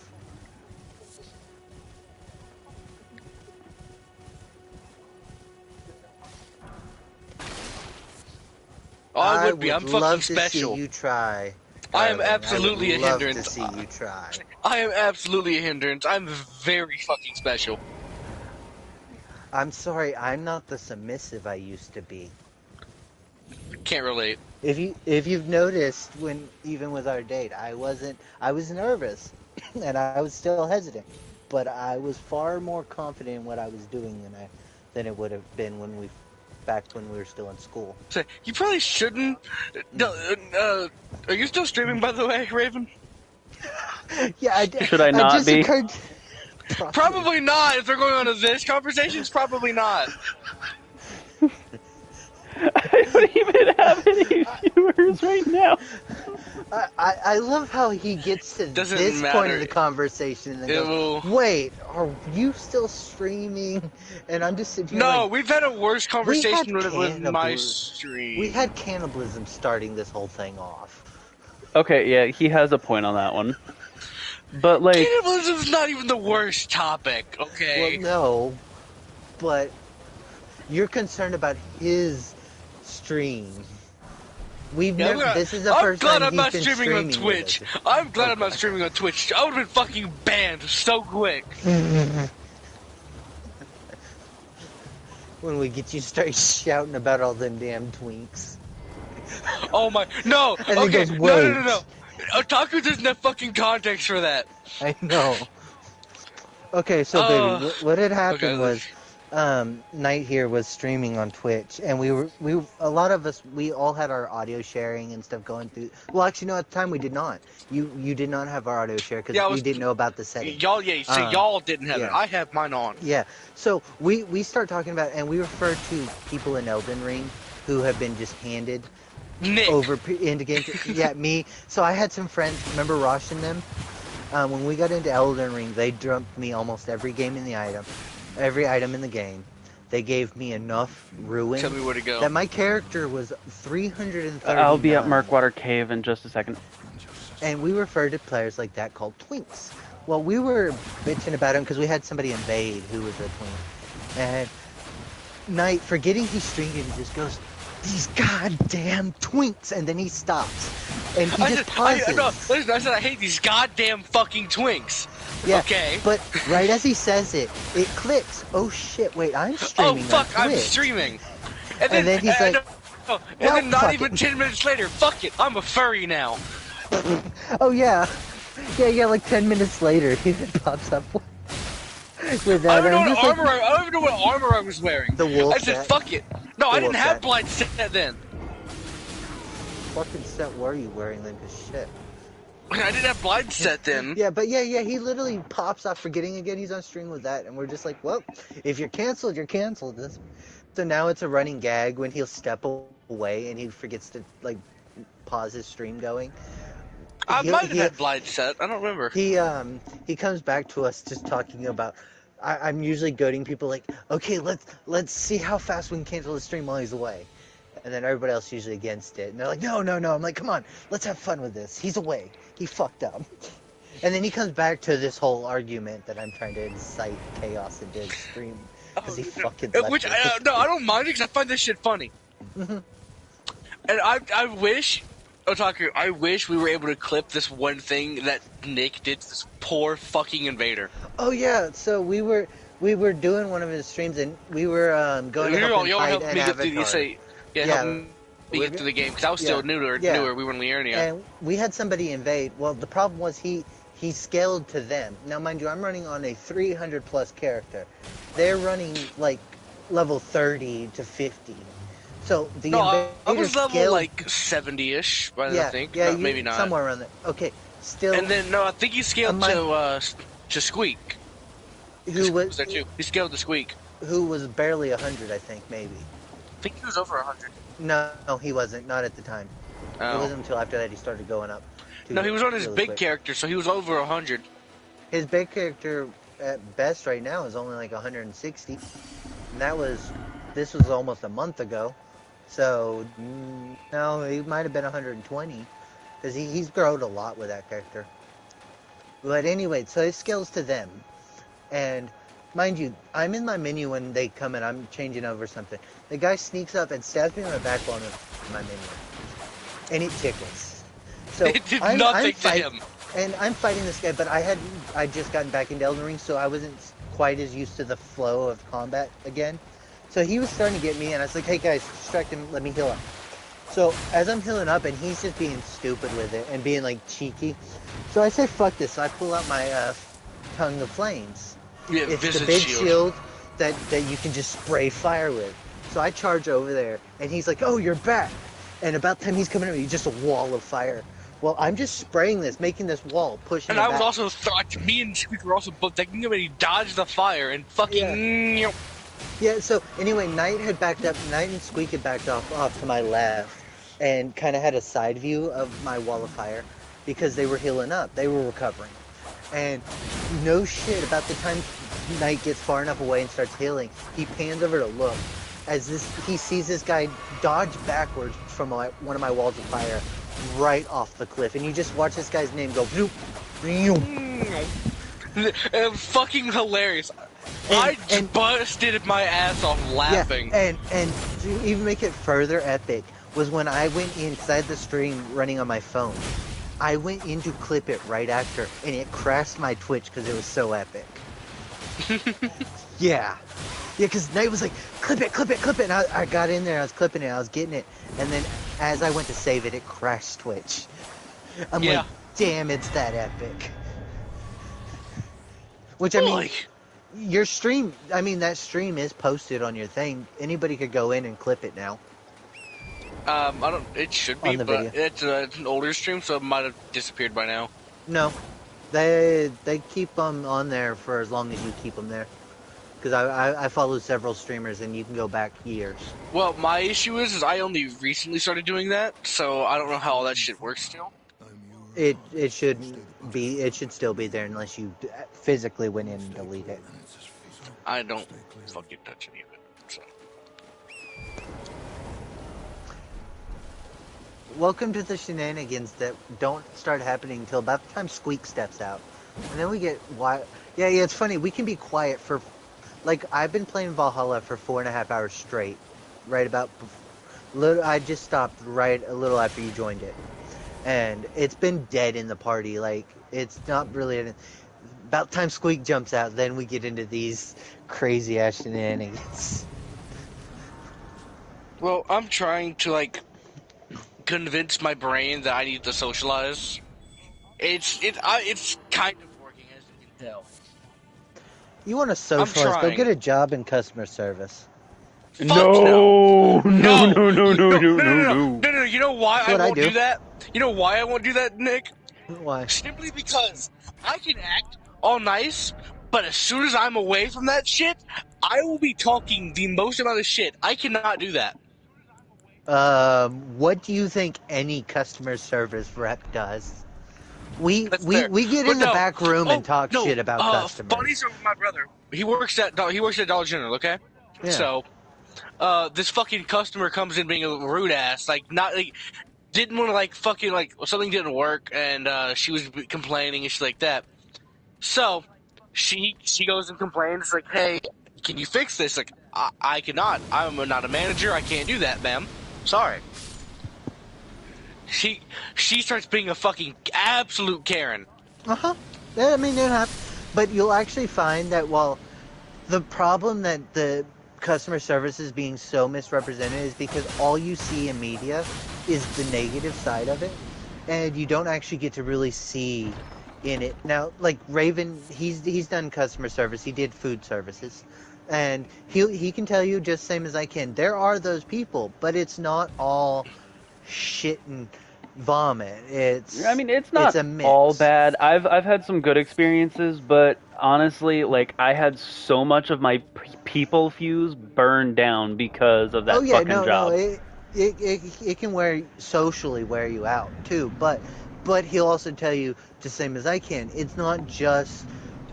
Oh, I would be. I'm love fucking to special. see you try. I am darling. absolutely I a would love hindrance. to see you try. I am absolutely a hindrance. I'm very fucking special. I'm sorry, I'm not the submissive I used to be. Can't relate. If you've noticed, when even with our date, I was nervous and I was still hesitant, but I was far more confident in what I was doing than it would have been back when we were still in school. So, you probably shouldn't. Are you still streaming, by the way, Raven? Yeah, I did. Should I not just be? Occurred, Probably not. If they're going on to this conversations, probably not. I don't even have any viewers right now. I love how he gets to Doesn't this point matter. of the conversation and then It goes, will- "Wait, are you still streaming?" And I'm just sitting here No, like, we've had a worse conversation with my cannibalism. stream. we had cannibalism starting this whole thing off. Okay, yeah, he has a point on that one. But like, Cannibalism's not even the worst topic, okay? Well, no, but you're concerned about his stream. This is the first time I'm he's not been streaming on with Twitch. us. I'm glad I'm not streaming on Twitch. I would've been fucking banned so quick. When we get you to start shouting about all them damn twinks. Oh my, no! And Okay, he goes, no. Otaku doesn't have fucking context for that. I know. Okay, so baby, what had happened okay. was, Knight here was streaming on Twitch, and a lot of us, we all had our audio sharing and stuff going through. Well, actually, no, at the time we did not. You did not have our audio share because we didn't know about the setting. Y'all didn't have it. yeah. I have mine on. Yeah, so we start talking about, and we refer to people in Elden Ring who have been just handed Nick. over into games. Yeah, me. So I had some friends. Remember Rosh and them? When we got into Elden Ring, they dumped me almost every item in the game. They gave me enough ruin Tell me where to go. that my character was 330. I'll be at Murkwater Cave in just a second. And we refer to players like that called twinks. Well, we were bitching about him because we had somebody invade who was a twink. And Knight, forgetting he's streaming, just goes, "These goddamn twinks," and then he stops. And he just pauses. I said I hate these goddamn fucking twinks. Yeah, Okay. But right as he says it, it clicks. Oh shit! Wait, I'm Oh streaming. fuck, on I'm Twitch. streaming. And then he's like, and well, then not fuck even it. 10 minutes later, fuck it, I'm a furry now. "Oh yeah, yeah." Like 10 minutes later, he then pops up with that. I don't I'm know just what like, armor. I don't even know what armor I was wearing. The wolf I said, set. fuck it. No, The I didn't wolf have set. blind set then. fucking set were you wearing then? Cause shit. I didn't have blind set then. Yeah, but yeah, he literally pops off forgetting again he's on stream with that, and we're just like, well, if you're canceled, you're canceled. So now it's a running gag when he'll step away and he forgets to like pause his stream going. I might have had blind set. I don't remember. He comes back to us just talking about I'm usually goading people like, okay, let's see how fast we can cancel the stream while he's away. And then everybody else usually against it. And they're like, no. I'm like, come on, let's have fun with this. He's away. He fucked up. And then he comes back to this whole argument that I'm trying to incite chaos into his stream because he fucking left Which, it. no, I don't mind it because I find this shit funny. Mhm. And I wish, Otaku, I wish we were able to clip this one thing that Nick did to this poor fucking invader. Oh yeah, so we were doing one of his streams and we were going to help him Y'all fight helped an me get through. You avatar. say, Yeah, help me get through the game because I was still newer. We were in Liurnia. And we had somebody invade. Well, the problem was he scaled to them. Now, mind you, I'm running on a 300 plus character. They're running like level 30 to 50. So the invader I was level scaled, like 70-ish, I think. Yeah, No, maybe not. Somewhere around there. Okay, still. And then I think he scaled to Squeak. Who was there too? He scaled to Squeak. Who was barely 100, I think, maybe. I think he was over 100. No, he wasn't. Not at the time. Oh. It wasn't until after that he started going up. No, he was on his really big quick. character, so he was over 100. His big character at best right now is only like 160. And this was almost a month ago. So, no, he might have been 120. Because he's grown a lot with that character. But anyway, so it scales to them. And mind you, I'm in my menu when they come in. I'm changing over something. The guy sneaks up and stabs me on the back while I'm in my menu. And it tickles. So It did nothing to him. And I'm fighting this guy, but I'd just gotten back into Elden Ring, so I wasn't quite as used to the flow of combat again. So he was starting to get me, and I was like, hey guys, distract him, let me heal up. So as I'm healing up, and he's just being stupid with it, and being like cheeky. So I say, fuck this, so I pull out my Tongue of Flames. Yeah, It's the big shield that you can just spray fire with. So I charge over there, and he's like, oh, you're back. And about the time he's coming at me, just a wall of fire. Well, I'm just spraying this, making this wall, pushing And it I was back. also, me and Squeak were also both taking him, and he dodged the fire, and fucking... Yeah, so anyway, Knight and Squeak had backed off to my left, and kind of had a side view of my wall of fire, because they were healing up, they were recovering. And no shit, about the time Knight gets far enough away and starts healing, he pans over to look, as he sees this guy dodge backwards from one of my walls of fire, right off the cliff, and you just watch this guy's name go bloop, bloop. It was fucking hilarious. I busted my ass off laughing. Yeah, and to even make it further epic was when I went in, because I had the stream running on my phone. I went in to clip it right after, and it crashed my Twitch because it was so epic. Yeah, because Knight was like, clip it, and I got in there, I was clipping it, I was getting it, and then as I went to save it, it crashed Twitch. I'm like, damn, it's that epic. Which, I mean, your stream, that stream is posted on your thing. Anybody could go in and clip it now. It should be, but it's an older stream, so it might have disappeared by now. No. They keep them on there for as long as you keep them there. Because I follow several streamers, and you can go back years. Well, my issue is I only recently started doing that, so I don't know how all that shit works still. It should still be there unless you physically went in and delete it. I don't fucking touch any of it. So. Welcome to the shenanigans that don't start happening until about the time Squeak steps out. And then we get wild. Yeah, it's funny. We can be quiet for... Like, I've been playing Valhalla for 4.5 hours straight. Right about... I just stopped right a little after you joined it. And it's been dead in the party. Like, it's not really... About time Squeak jumps out, then we get into these crazy-ass shenanigans. Well, I'm trying to, like, convince my brain that I need to socialize. It's kind of working, as you can tell. You want to socialize? Go get a job in customer service. No. You know why I won't do that? You know why I won't do that, Nick? Why? Simply because I can act all nice, but as soon as I'm away from that shit, I will be talking the most amount of shit. I cannot do that. What do you think any customer service rep does? We That's we fair. we get But in the no. back room and Oh, talk no. shit about customers. Funny story with my brother. He works at Dollar General. Okay. Yeah. So, this fucking customer comes in being a rude ass, like not like didn't want to like fucking like something didn't work, and she was complaining and shit like that. So she goes and complains like, "Hey, can you fix this?" Like, I cannot. I'm not a manager. I can't do that, ma'am. Sorry. She starts being a fucking absolute Karen. Yeah, I mean, it happens. But you'll actually find that while the problem that the customer service is being so misrepresented is because all you see in media is the negative side of it, and you don't actually get to really see in it. Now, like Raven, he's done customer service. He did food services, and he can tell you just same as I can. There are those people, but it's not all shit and vomit. I mean, it's not a mix. all bad. I've had some good experiences, but honestly, like I had so much of my people fuse burned down because of that Oh yeah, fucking no, job. it can socially wear you out too. But he'll also tell you the same as I can. It's not just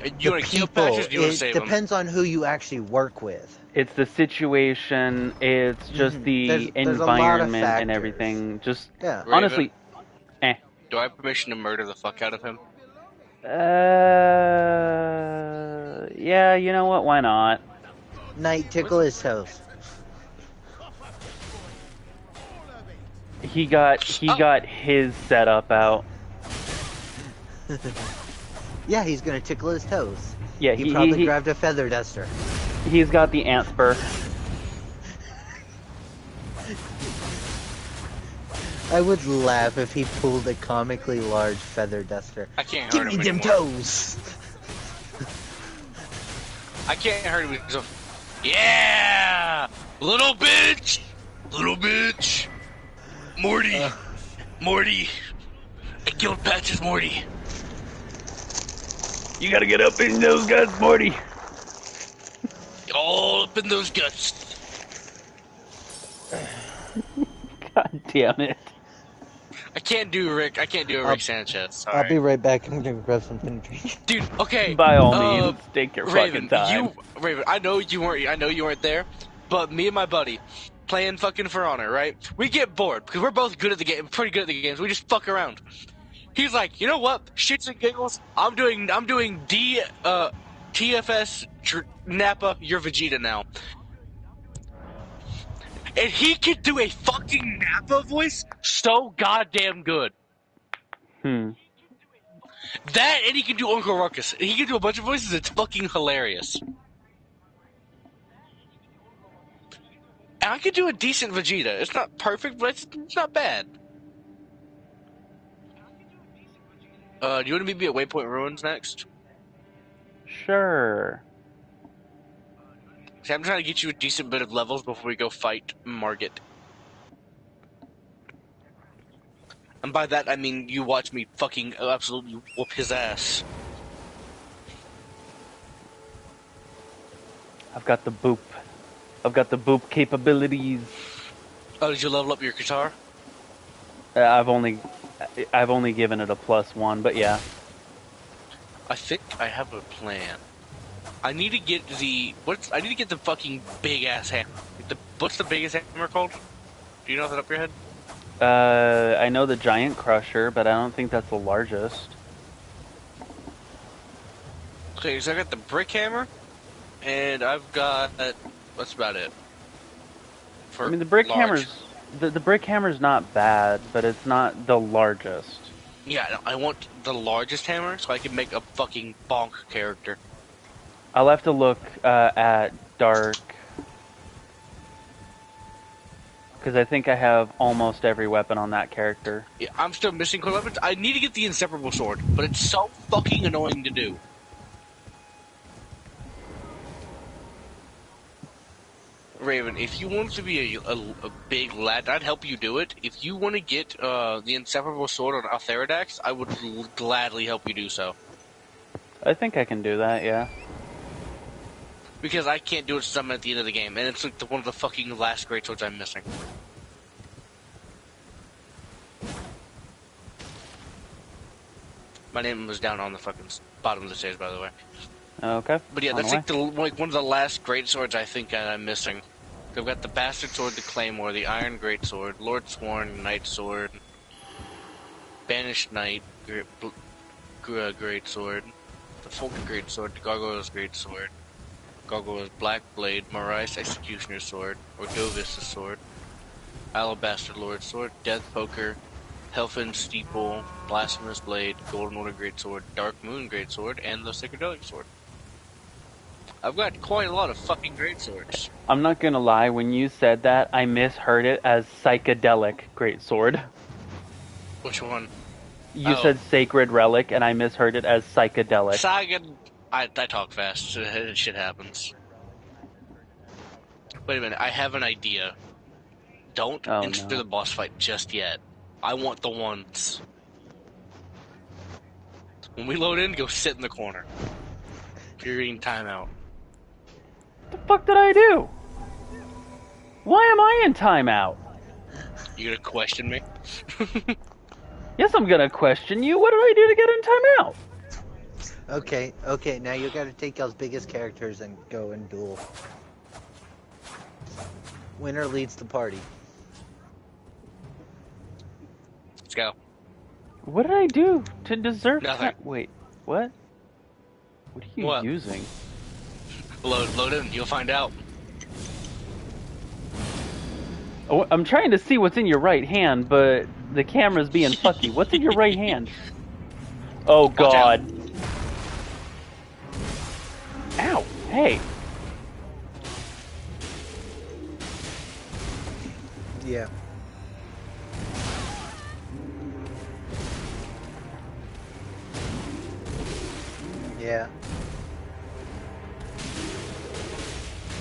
You the want to kill people. patches? You want to It save them? depends on who you actually work with. It's the situation, it's just the There's a lot of environment and factors. everything. Just Yeah. Raven, honestly, do I have permission to murder the fuck out of him? yeah, you know what? Why not? Night tickle his toes. He got his setup out. Yeah, he's gonna tickle his toes. Yeah, He probably grabbed a feather duster. He's got the ant spur. I would laugh if he pulled a comically large feather duster. I can't Give hurt me him them anymore. toes. I can't hurt him. So, yeah, little bitch, Morty. I killed Patches, Morty. You gotta get up in those guts, Morty. All up in those guts. God damn it. I can't do Rick. I can't do a Rick Sanchez. Sorry. I'll be right back. I'm gonna grab something to drink. Dude, okay. By all means, take your Raven, fucking time. Raven, I know you weren't there, but me and my buddy playing fucking For Honor, right? We get bored because we're both good at the game, pretty good at the games. We just fuck around. He's like, you know what? Shits and giggles. I'm doing TFS Nappa. You're Vegeta now. And he could do a fucking Nappa voice so goddamn good. That, and he can do Uncle Ruckus. He can do a bunch of voices. It's fucking hilarious. And I could do a decent Vegeta. It's not perfect, but it's not bad. Do you want to meet me at Waypoint Ruins next? Sure. See, I'm trying to get you a decent bit of levels before we go fight Margit. And by that, I mean you watch me fucking absolutely whoop his ass. I've got the boop. I've got the boop capabilities. Oh, did you level up your guitar? I've only given it a +1, but yeah. I think I have a plan. I need to get the fucking big ass hammer. What's the biggest hammer called? Do you know that up your head? I know the Giant Crusher, but I don't think that's the largest. Okay, so I got the brick hammer, and I've got that's about it. I mean, the brick large. hammer's the brick hammer's not bad, but it's not the largest. Yeah, I want the largest hammer so I can make a fucking bonk character. I'll have to look at Dark, because I think I have almost every weapon on that character. Yeah, I'm still missing core weapons. I need to get the inseparable sword, but it's so fucking annoying to do. Raven, if you want to be a big lad, I'd help you do it. If you want to get the inseparable sword on Altheridax, I would gladly help you do so. I think I can do that, yeah. Because I can't do it since I'm at the end of the game, and it's like one of the fucking last great swords I'm missing. My name was down on the fucking bottom of the stairs, by the way. Okay. But yeah, on that's the way. like one of the last great swords I think I'm missing. I've got the Bastard Sword, the Claymore, the Iron Great Sword, Lord Sworn, Knight Sword, Banished Knight, Great Sword, the Fulton Great Sword, the Gargoyle's Great Sword, Gargoyle's Black Blade, Marais Executioner's Sword, Ordovis' Sword, Alabaster Lord's Sword, Death Poker, Helfin Steeple, Blasphemous Blade, Golden Order Great Sword, Dark Moon Great Sword, and the Psychedelic Sword. I've got quite a lot of fucking great swords. I'm not gonna lie, when you said that, I misheard it as psychedelic greatsword. Which one? You Oh. said sacred relic, and I misheard it as psychedelic. Sagan. I talk fast. Shit happens. Wait a minute. I have an idea. Don't enter no. the boss fight just yet. I want the ones. When we load in, go sit in the corner. You're getting timeout. What the fuck did I do? Why am I in timeout? You gonna question me? Yes, I'm gonna question you. What did I do to get in timeout? Okay, now you gotta take y'all's biggest characters and go and duel. Winner leads the party. Let's go. What did I do to deserve Nothing. Wait, what? What are you What? using? Load in. You'll find out. Oh, I'm trying to see what's in your right hand, but the camera's being fucky. What's in your right hand? Oh god. Ow! Hey! Yeah. Yeah.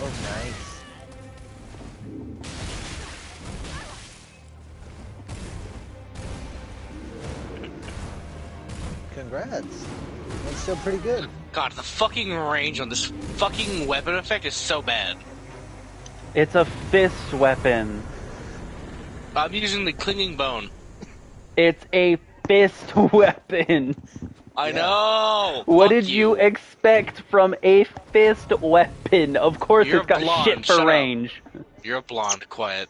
Oh, nice. Congrats. That's still pretty good. God, the fucking range on this fucking weapon effect is so bad. It's a fist weapon. I'm using the Clinging Bone. It's a fist weapon. I know! What Fuck did you expect from a fist weapon? Of course You're it's got blonde. shit for Shut up. range. You're a blonde. Quiet.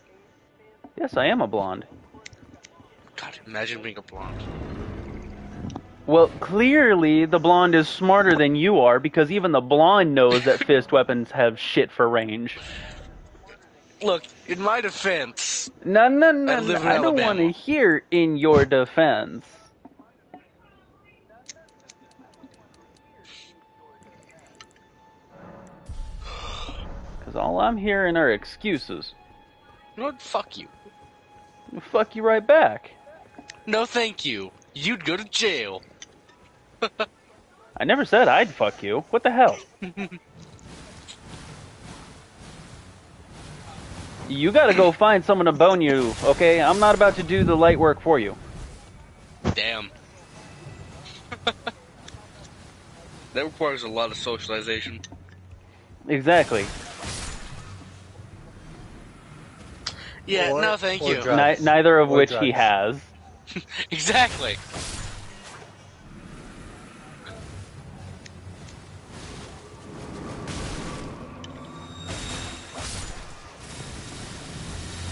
Yes, I am a blonde. God, imagine being a blonde. Well, clearly the blonde is smarter than you are because even the blonde knows that fist weapons have shit for range. Look, in my defense, No, I live in I don't want to Alabama. hear in your defense. Because all I'm hearing are excuses. You know what? Fuck you. Fuck you right back. No thank you. You'd go to jail. I never said I'd fuck you. What the hell? You gotta go find someone to bone you, okay? I'm not about to do the light work for you. Damn. That requires a lot of socialization. Exactly. Yeah, Or- no thank or you. drugs. Neither of Or which drugs. he has. Exactly.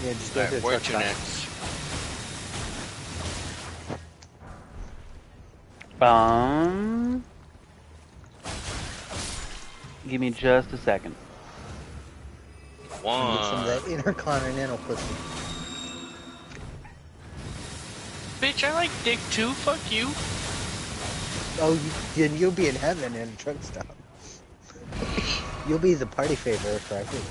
Yeah, just go to Alright, the where truck to stop. next? Give me just a second. And get some of One. that intercontinental pussy. Bitch, I like dick too. Fuck you. Oh, then you'll be in heaven in a truck stop. You'll be the party favorite for everyone.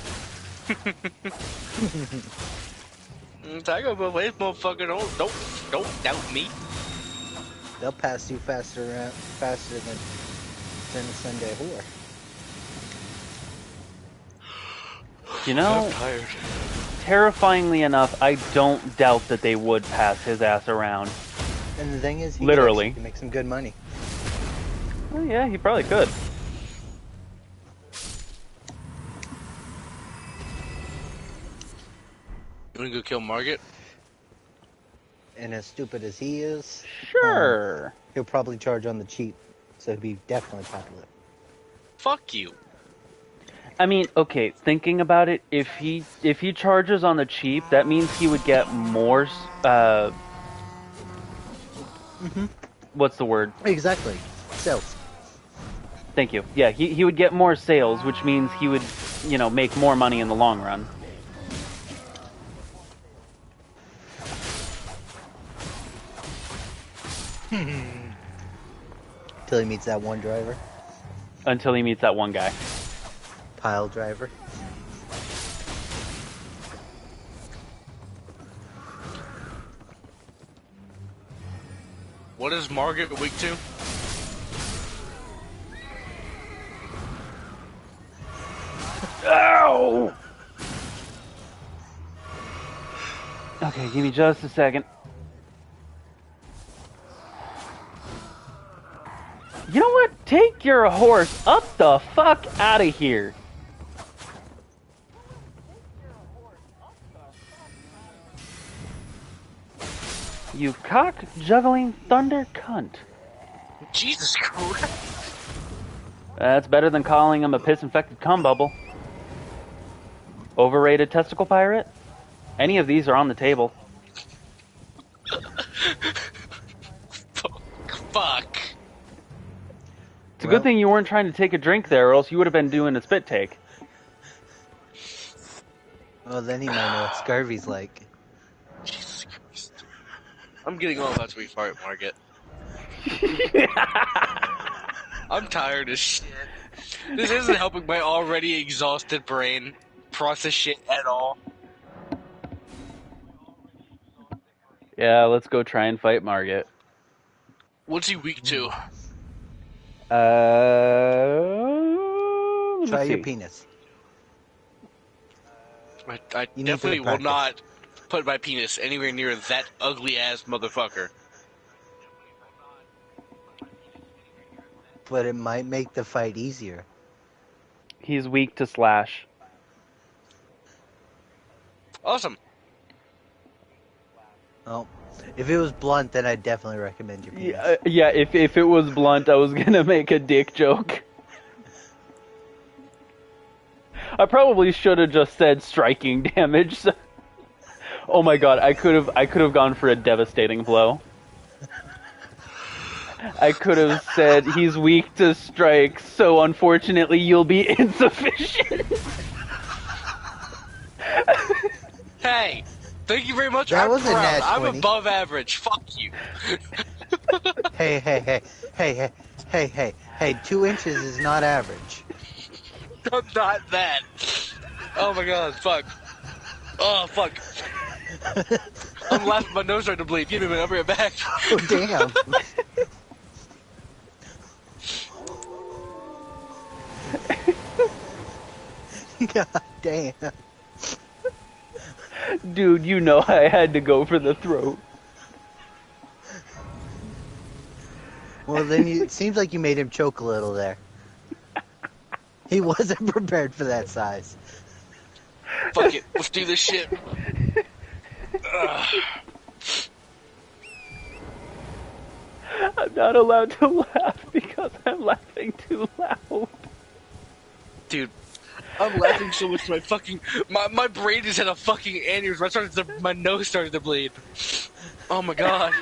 Tiger both ways, motherfucker. Don't doubt me. They'll pass you faster than a Sunday whore. You know, I'm tired. terrifyingly enough, I don't doubt that they would pass his ass around. And the thing is, he Literally. can make some good money. Well, yeah, he probably could. You wanna go kill Margaret? and as stupid as he is, Sure. he'll probably charge on the cheap. So he'd be definitely popular. Fuck you. I mean, okay, thinking about it, if he charges on the cheap, that means he would get more. What's the word? Exactly. Sales. Thank you. Yeah, he would get more sales, which means he would, make more money in the long run. Till he meets that one driver. Until he meets that one guy. Pile driver. What is Margaret weak to? Ow! Okay, give me just a second. You know what? Take your horse up the fuck out of here. You cock-juggling thunder cunt. Jesus Christ. That's better than calling him a piss-infected cum bubble. Overrated testicle pirate? Any of these are on the table. Fuck. It's a good thing you weren't trying to take a drink there, or else you would have been doing a spit take. Well, then he might know what scurvy's like. Jesus Christ. I'm getting all about to refart, Margaret. I'm tired as shit. This isn't helping my already exhausted brain process shit at all. Yeah, let's go try and fight Margit. What's he weak to? Try your penis. I You need definitely to will practice. not put my penis anywhere near that ugly ass motherfucker. But it might make the fight easier. He's weak to slash. Awesome. Oh, if it was blunt, then I'd definitely recommend your penis. Yeah, if it was blunt, I was gonna make a dick joke. I probably should have just said striking damage. Oh my god, I could have gone for a devastating blow. I could have said he's weak to strike, so unfortunately you'll be insufficient. Hey, thank you very much. That I'm was a proud. nat I'm 20. above average. Fuck you. Hey, 2 inches is not average. I'm not that. Oh my god, fuck. Oh, fuck. I'm laughing, my nose starting to bleed. Give me a minute, I'll bring it back. Oh, damn. God damn. Dude, you know I had to go for the throat. Well, then it seems like you made him choke a little there. He wasn't prepared for that size. Fuck it, let's do this shit. I'm not allowed to laugh because I'm laughing too loud. Dude, I'm laughing so much my fucking... My brain just had a fucking aneurysm. My nose started to bleed. Oh my god.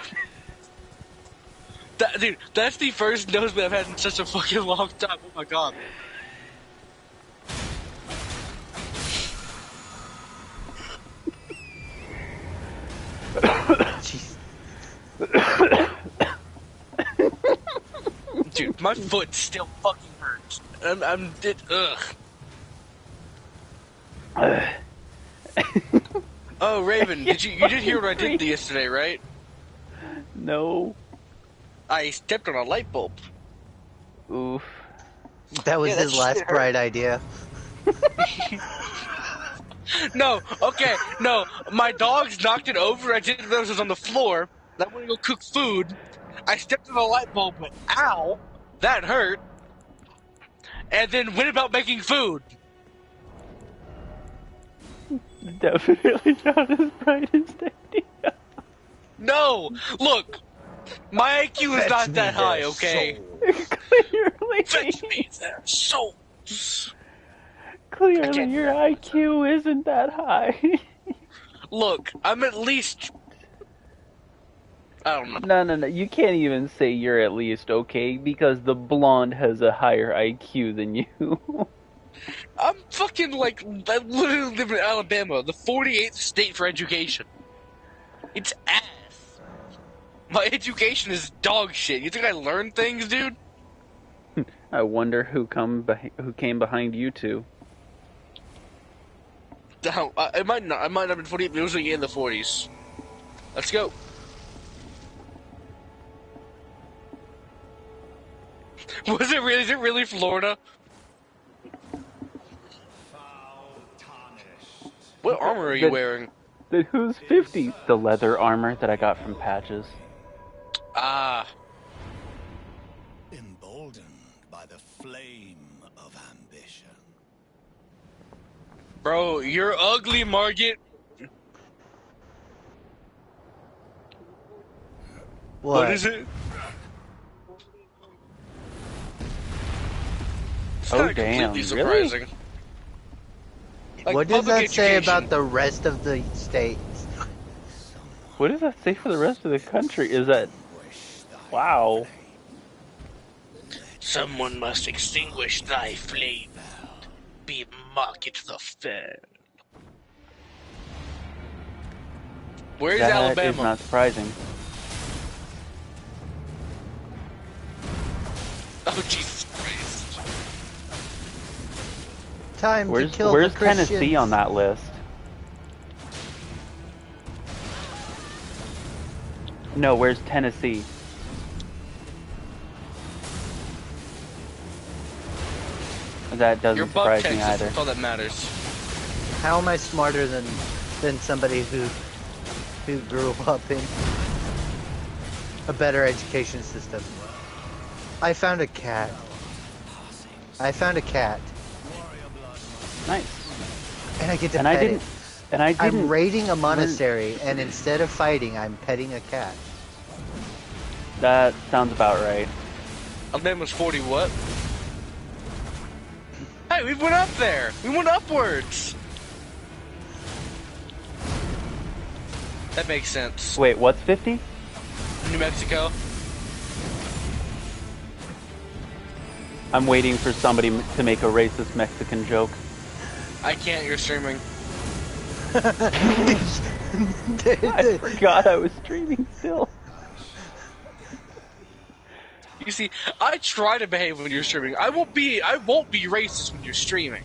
Dude, that's the first nosebleed I've had in such a fucking long time. Oh my god. Jeez. Dude, my foot still fucking hurts. Ugh. Oh, Raven, you did hear what I did yesterday, right? No. I stepped on a light bulb. Oof. That was Yeah, that his last shit hurt. bright idea. No, okay, no. My dogs knocked it over. I didn't realize it was on the floor. I went to go cook food. I stepped on a light bulb, but ow, that hurt. And then went about making food. Definitely not his brightest idea. No! Look! My IQ is Fetch not me that high, their okay? Clearly, Fetch me their souls! I clearly can't do your that. IQ isn't that high. Look, I'm at least... I don't know. No. You can't even say you're at least okay because the blonde has a higher IQ than you. I'm fucking like... I literally live in Alabama, the 48th state for education. It's ass. My education is dog shit. You think I learn things, dude? I wonder who came behind you two. It might not. I might have been 48, but it was like in the 40s. Let's go. Was it really? Is it really Florida? What armor are you wearing? Then who's 50? The leather armor that I got from Patches. Ah, Emboldened by the flame of ambition. bro, you're ugly, Margit. What is it? It's Oh, not damn, completely really? surprising. Like, What does public that say education. about the rest of the states? What does that say for the rest of the country? Is that... Wow. Someone must extinguish thy flame. Be Margit the Fair. Where's That Alabama? is not surprising. Oh, Jesus Christ. Time to kill Where's the Christians. Tennessee on that list? No, where's Tennessee? That doesn't You're above surprise me Texas, either. that's all that matters. How am I smarter than somebody who grew up in a better education system? I found a cat. Nice. And I get to And pet I didn't. it. And I didn't. I'm raiding a monastery, and instead of fighting, I'm petting a cat. That sounds about right. Alabama's 40 what? Hey, we went up there! We went upwards! That makes sense. Wait, what's 50? New Mexico? I'm waiting for somebody to make a racist Mexican joke. I can't, you're streaming. I forgot I was streaming still. You see, I try to behave when you're streaming. I won't be racist when you're streaming.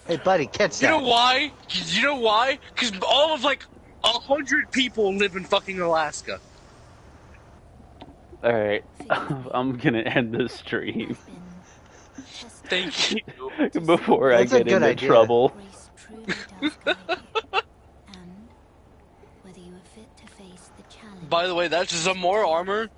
Hey, buddy, catch You that. know why? You know why? Because all of like 100 people live in fucking Alaska. Alright, I'm gonna end this stream Thank you. before That's a I get good into idea. trouble. Grace truly does guide you. And whether you are fit to face the challenge. By the way, that's Zamora armor.